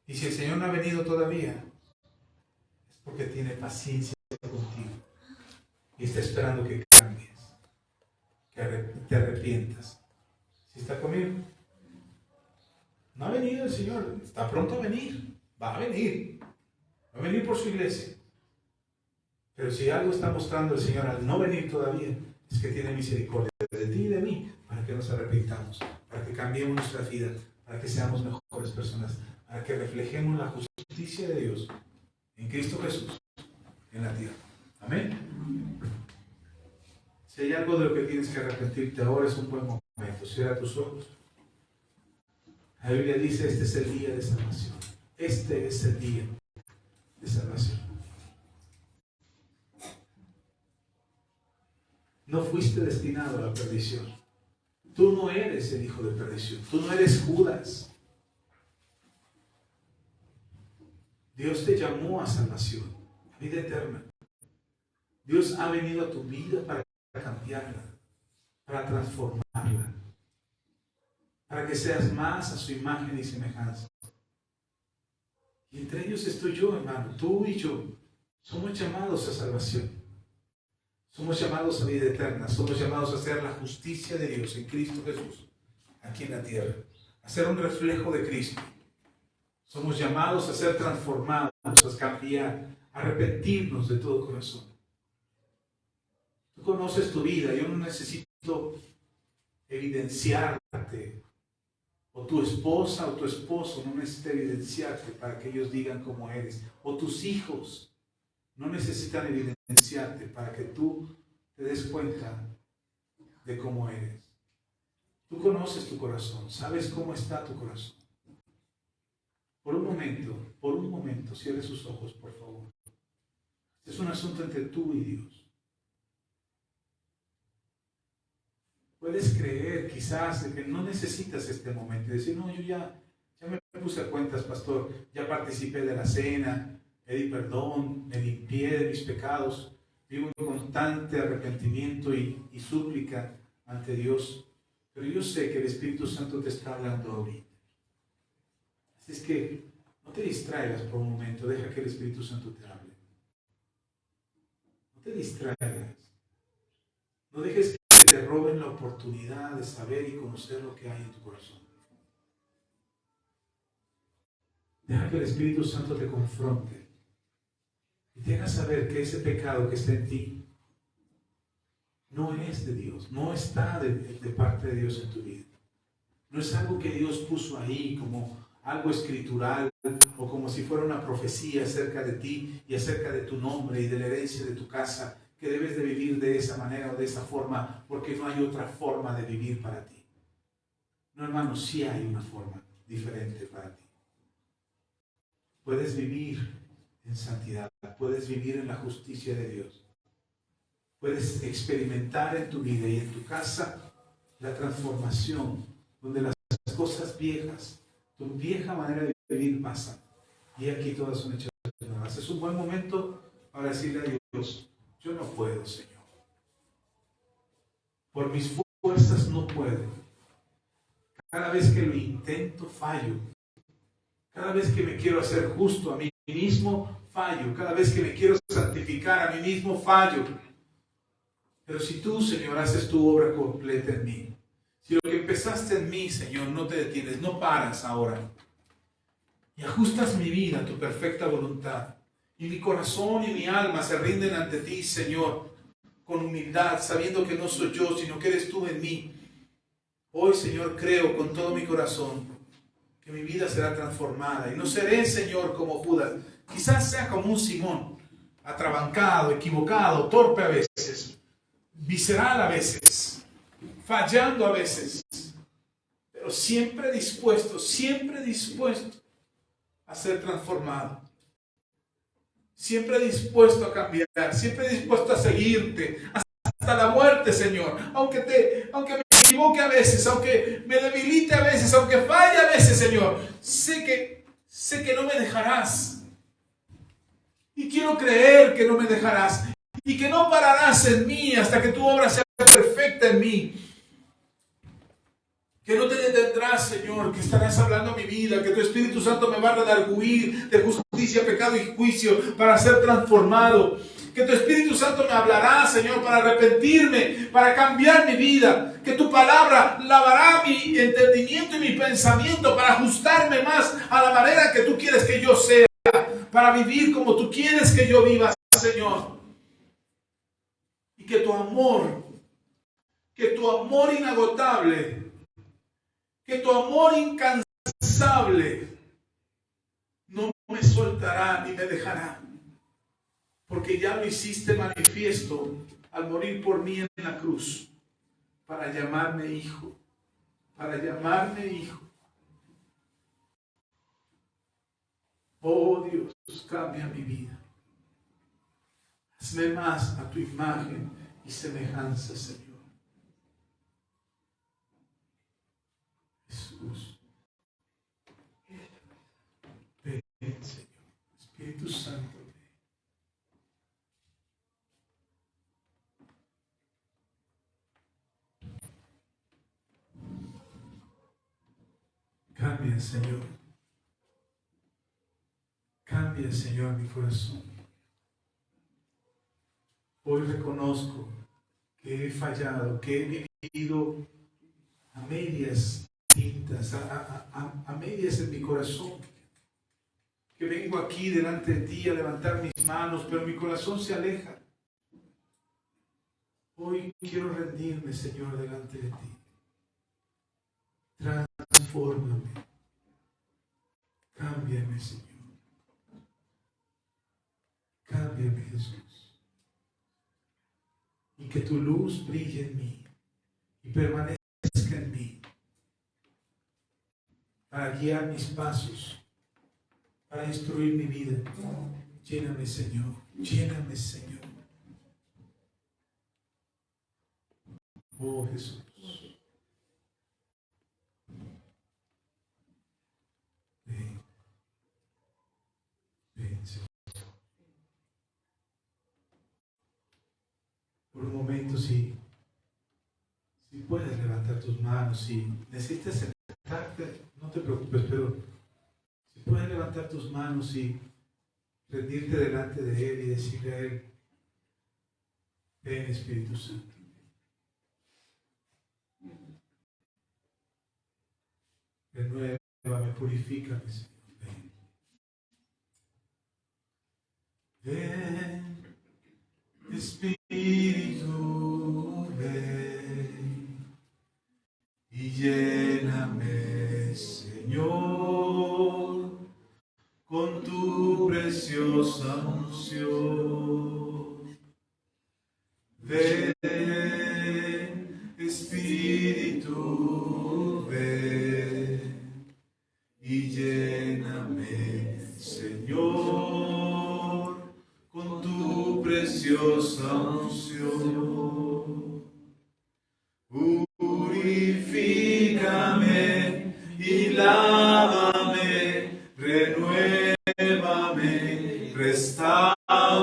Y si el Señor no ha venido todavía, es porque tiene paciencia contigo y está esperando que cambies. que te arrepientas. ¿Sí está conmigo? No ha venido el Señor, está pronto a venir, va a venir por su iglesia. Pero si algo está mostrando el Señor al no venir todavía, es que tiene misericordia de ti y de mí, para que nos arrepintamos, para que cambiemos nuestra vida, para que seamos mejores personas, para que reflejemos la justicia de Dios en Cristo Jesús, en la tierra. Amén. Si hay algo de lo que tienes que arrepentirte ahora, es un buen momento. Cierra tus ojos. La Biblia dice, este es el día de salvación. Este es el día de salvación. No fuiste destinado a la perdición. Tú no eres el hijo de perdición. Tú no eres Judas. Dios te llamó a salvación, a vida eterna. Dios ha venido a tu vida para cambiarla, para transformarla, para que seas más a su imagen y semejanza. Y entre ellos estoy yo, hermano, tú y yo. Somos llamados a salvación. Somos llamados a vida eterna. Somos llamados a hacer la justicia de Dios en Cristo Jesús, aquí en la tierra. A ser un reflejo de Cristo. Somos llamados a ser transformados, a cambiar, a arrepentirnos de todo corazón. Tú conoces tu vida. Yo no necesito evidenciarte. O tu esposa o tu esposo no necesita evidenciarte para que ellos digan cómo eres. O tus hijos no necesitan evidenciarte para que tú te des cuenta de cómo eres. Tú conoces tu corazón, sabes cómo está tu corazón. Por un momento, cierre sus ojos, por favor. Es un asunto entre tú y Dios. Puedes creer quizás de que no necesitas este momento y decir, no, yo ya me puse a cuentas, pastor, ya participé de la cena, pedí perdón, me limpié de mis pecados, vivo en constante arrepentimiento y súplica ante Dios. Pero yo sé que el Espíritu Santo te está hablando ahorita. Así es que no te distraigas por un momento, deja que el Espíritu Santo te hable. No te distraigas. No dejes que te roben la oportunidad de saber y conocer lo que hay en tu corazón. Deja que el Espíritu Santo te confronte y te haga saber que ese pecado que está en ti no es de Dios, no está de parte de Dios en tu vida. No es algo que Dios puso ahí como algo escritural o como si fuera una profecía acerca de ti y acerca de tu nombre y de la herencia de tu casa, que debes de vivir de esa manera o de esa forma porque no hay otra forma de vivir para ti. No, hermano, sí hay una forma diferente para ti. Puedes vivir en santidad, puedes vivir en la justicia de Dios. Puedes experimentar en tu vida y en tu casa la transformación, donde las cosas viejas, tu vieja manera de vivir pasan. Y aquí todas son hechas nuevas. Es un buen momento para decirle a Dios, yo no puedo, Señor. Por mis fuerzas no puedo. Cada vez que lo intento, fallo. Cada vez que me quiero hacer justo a mí mismo, fallo. Cada vez que me quiero santificar a mí mismo, fallo. Pero si tú, Señor, haces tu obra completa en mí, si lo que empezaste en mí, Señor, no te detienes, no paras ahora, y ajustas mi vida a tu perfecta voluntad, y mi corazón y mi alma se rinden ante ti, Señor, con humildad, sabiendo que no soy yo, sino que eres tú en mí. Hoy, Señor, creo con todo mi corazón que mi vida será transformada, y no seré, Señor, como Judas. Quizás sea como un Simón, atrabancado, equivocado, torpe a veces, visceral a veces, fallando a veces, pero siempre dispuesto a ser transformado, siempre dispuesto a cambiar, siempre dispuesto a seguirte hasta la muerte, Señor, aunque me equivoque a veces, aunque me debilite a veces, aunque falle a veces, Señor, sé que no me dejarás, y quiero creer que no me dejarás, y que no pararás en mí hasta que tu obra sea perfecta en mí. Que no te detendrás, Señor, que estarás hablando a mi vida, que tu Espíritu Santo me va a redarguir de justicia, pecado y juicio para ser transformado. Que tu Espíritu Santo me hablará, Señor, para arrepentirme, para cambiar mi vida. Que tu palabra lavará mi entendimiento y mi pensamiento para ajustarme más a la manera que tú quieres que yo sea, para vivir como tú quieres que yo viva, Señor. Y que tu amor inagotable, que tu amor incansable no me soltará ni me dejará. Porque ya lo hiciste manifiesto al morir por mí en la cruz, para llamarme hijo, para llamarme hijo. Oh Dios, cambia mi vida. Hazme más a tu imagen y semejanza, Señor. Jesús. Ven, Señor. Espíritu Santo. Cambia, Señor. Cambia, Señor, mi corazón. Hoy reconozco que he fallado, que he vivido a medias tintas, a medias en mi corazón. Que vengo aquí delante de ti a levantar mis manos, pero mi corazón se aleja. Hoy quiero rendirme, Señor, delante de ti. Transfórmame. Cámbiame, Señor. Cámbiame, Jesús. Y que tu luz brille en mí y permanezca en mí para guiar mis pasos, para instruir mi vida. Lléname, Señor. Lléname, Señor. Oh, Jesús. Ven. Ven, Señor. Por un momento, si puedes levantar tus manos, si necesitas sentarte, no te preocupes, pero si puedes levantar tus manos y rendirte delante de Él y decirle a Él: ven, Espíritu Santo. Renuévame, purifícame, Señor. Ven. Ven, Espíritu, ven y lléname, Señor, con tu preciosa unción. Ven, Espíritu, ven y lléname, Señor, con tu preciosa unción. Purifícame y lávame, renuévame, restáurame,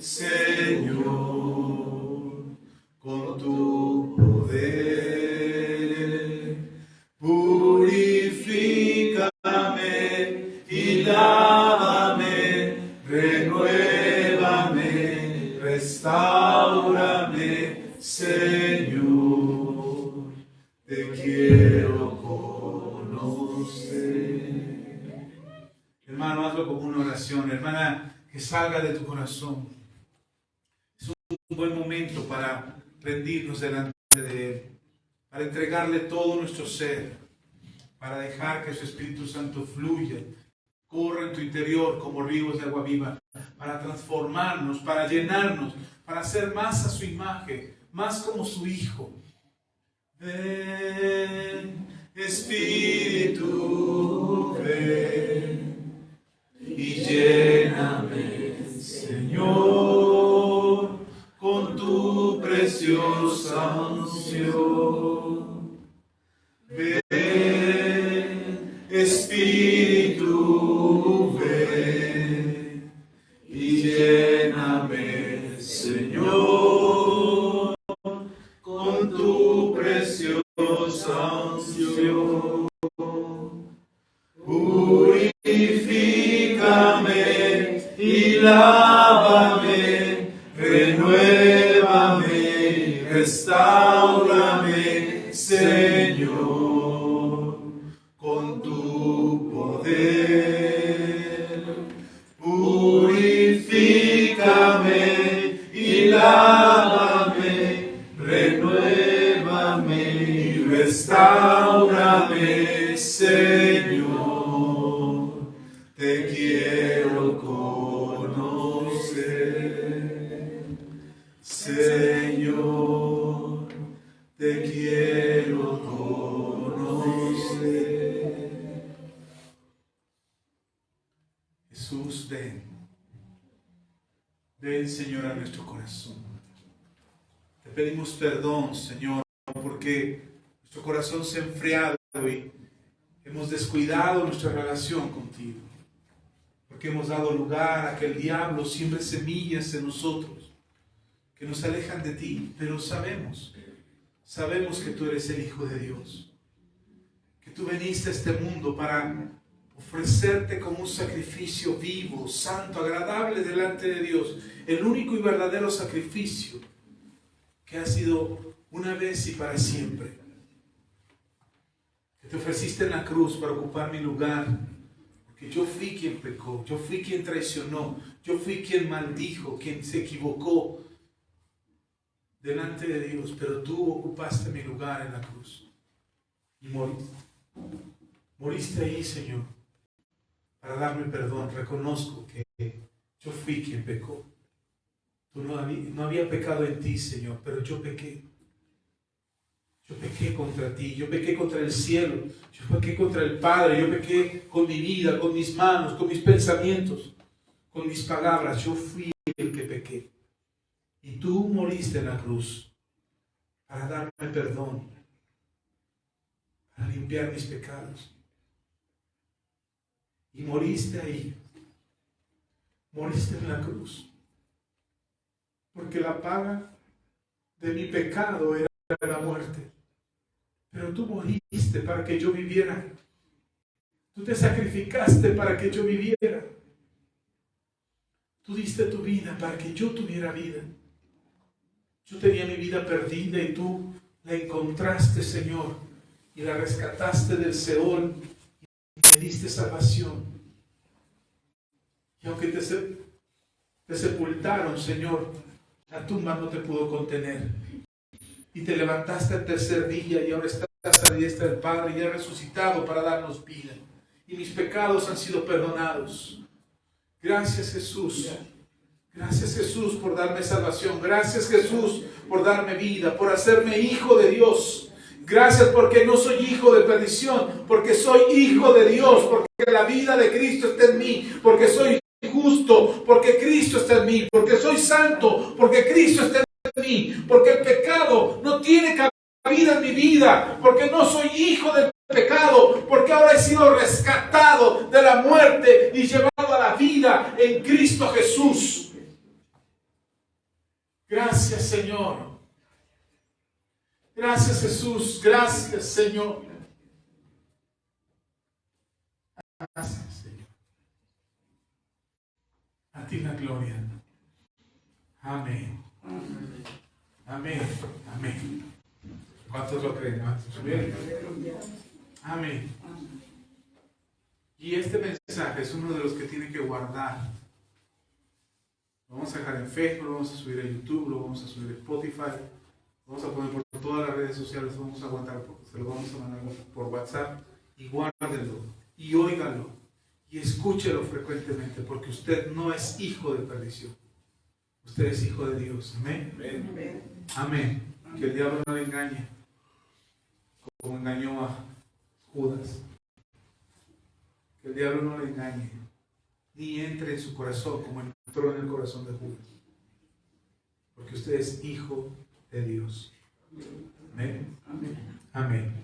Señor, con tu poder. Purifícame y lávame, renuévame, restáurame, Señor, te quiero conocer. Hermano, hazlo como una oración, hermana, que salga de tu corazón. Es un buen momento para rendirnos delante de Él, para entregarle todo nuestro ser, para dejar que su Espíritu Santo fluya, corra en tu interior como ríos de agua viva, para transformarnos, para llenarnos, para hacer más a su imagen, más como su Hijo. Ven, Espíritu, ven y lléname, Señor, con tu preciosa unción. Ven, Espíritu, ven y lléname, Señor, con tu preciosa unción. Purifícame y lávame, Señor, te quiero conocer. Señor, te quiero conocer. Jesús, ven. Ven, Señor, a nuestro corazón. Te pedimos perdón, Señor, porque nuestro corazón se ha enfriado y hemos descuidado nuestra relación contigo. Porque hemos dado lugar a que el diablo siembre semillas en nosotros que nos alejan de ti. Pero sabemos que tú eres el Hijo de Dios. Que tú viniste a este mundo para ofrecerte como un sacrificio vivo, santo, agradable delante de Dios. El único y verdadero sacrificio que ha sido una vez y para siempre. Que te ofreciste en la cruz para ocupar mi lugar. Porque yo fui quien pecó, yo fui quien traicionó, yo fui quien maldijo, quien se equivocó delante de Dios. Pero tú ocupaste mi lugar en la cruz. Y moriste. Moriste ahí, Señor, para darme perdón. Reconozco que yo fui quien pecó. Tú no había pecado en ti, Señor, pero yo pequé. Yo pequé contra ti, yo pequé contra el cielo, yo pequé contra el Padre, yo pequé con mi vida, con mis manos, con mis pensamientos, con mis palabras. Yo fui el que pequé. Y tú moriste en la cruz para darme perdón, para limpiar mis pecados. Y moriste ahí, moriste en la cruz, porque la paga de mi pecado era la muerte. Pero tú moriste para que yo viviera. Tú te sacrificaste para que yo viviera. Tú diste tu vida para que yo tuviera vida. Yo tenía mi vida perdida y tú la encontraste, Señor, y la rescataste del Seol y me diste salvación. Y aunque te sepultaron, Señor, la tumba no te pudo contener. Y te levantaste al tercer día y ahora estás a la diestra del Padre y has resucitado para darnos vida. Y mis pecados han sido perdonados. Gracias, Jesús. Gracias, Jesús, por darme salvación. Gracias, Jesús, por darme vida, por hacerme hijo de Dios. Gracias porque no soy hijo de perdición, porque soy hijo de Dios, porque la vida de Cristo está en mí, porque soy justo, porque Cristo está en mí, porque soy santo, porque Cristo está en mí, porque el pecado no tiene cabida en mi vida, porque no soy hijo del pecado, porque ahora he sido rescatado de la muerte y llevado a la vida en Cristo Jesús. Gracias, Señor. Gracias, Jesús. Gracias, Señor. Gracias, Señor. A ti la gloria. Amén. Amén. Amén. ¿Cuántos lo creen? Amén. Y este mensaje es uno de los que tienen que guardar. Lo vamos a dejar en Facebook, lo vamos a subir a YouTube, lo vamos a subir a Spotify, lo vamos a poner por todas las redes sociales, lo vamos a aguantar, se lo vamos a mandar por WhatsApp. Y guárdenlo, y óiganlo, y escúchelo frecuentemente, porque usted no es hijo de perdición. Usted es hijo de Dios. Amén. Amén. Amén. Que el diablo no le engañe, como engañó a Judas. Que el diablo no le engañe, ni entre en su corazón como entró en el corazón de Judas. Porque usted es hijo de Dios. Amén. Amén.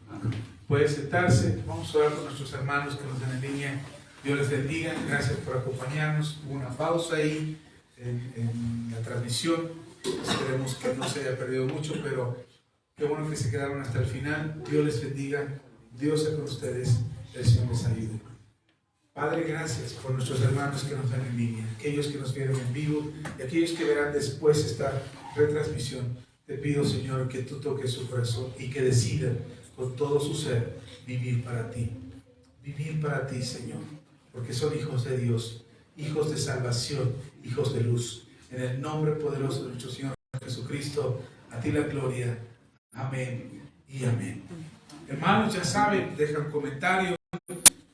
Puede sentarse. Vamos a orar con nuestros hermanos que nos ven en línea. Dios les bendiga. Gracias por acompañarnos. Hubo una pausa ahí en la transmisión. Esperemos que no se haya perdido mucho, pero qué bueno que se quedaron hasta el final. Dios les bendiga. Dios sea con ustedes. El Señor les ayude. Padre, gracias por nuestros hermanos que nos ven en línea, aquellos que nos vieron en vivo y aquellos que verán después esta retransmisión. Te pido, Señor, que tú toques su corazón y que decidan con todo su ser vivir para ti. Vivir para ti, Señor, porque son hijos de Dios, hijos de salvación, hijos de luz. En el nombre poderoso de nuestro Señor Jesucristo, a ti la gloria. Amén y amén. Hermanos, ya saben, dejan comentarios.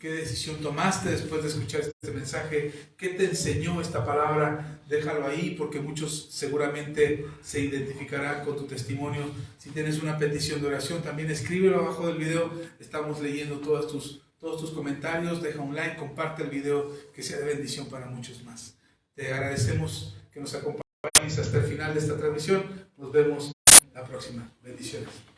qué decisión tomaste después de escuchar este mensaje, qué te enseñó esta palabra. Déjalo ahí porque muchos seguramente se identificarán con tu testimonio. Si tienes una petición de oración, también escríbelo abajo del video. Estamos leyendo todos tus comentarios. Deja un like, comparte el video, que sea de bendición para muchos más. Te agradecemos que nos acompañes hasta el final de esta transmisión. Nos vemos la próxima. Bendiciones.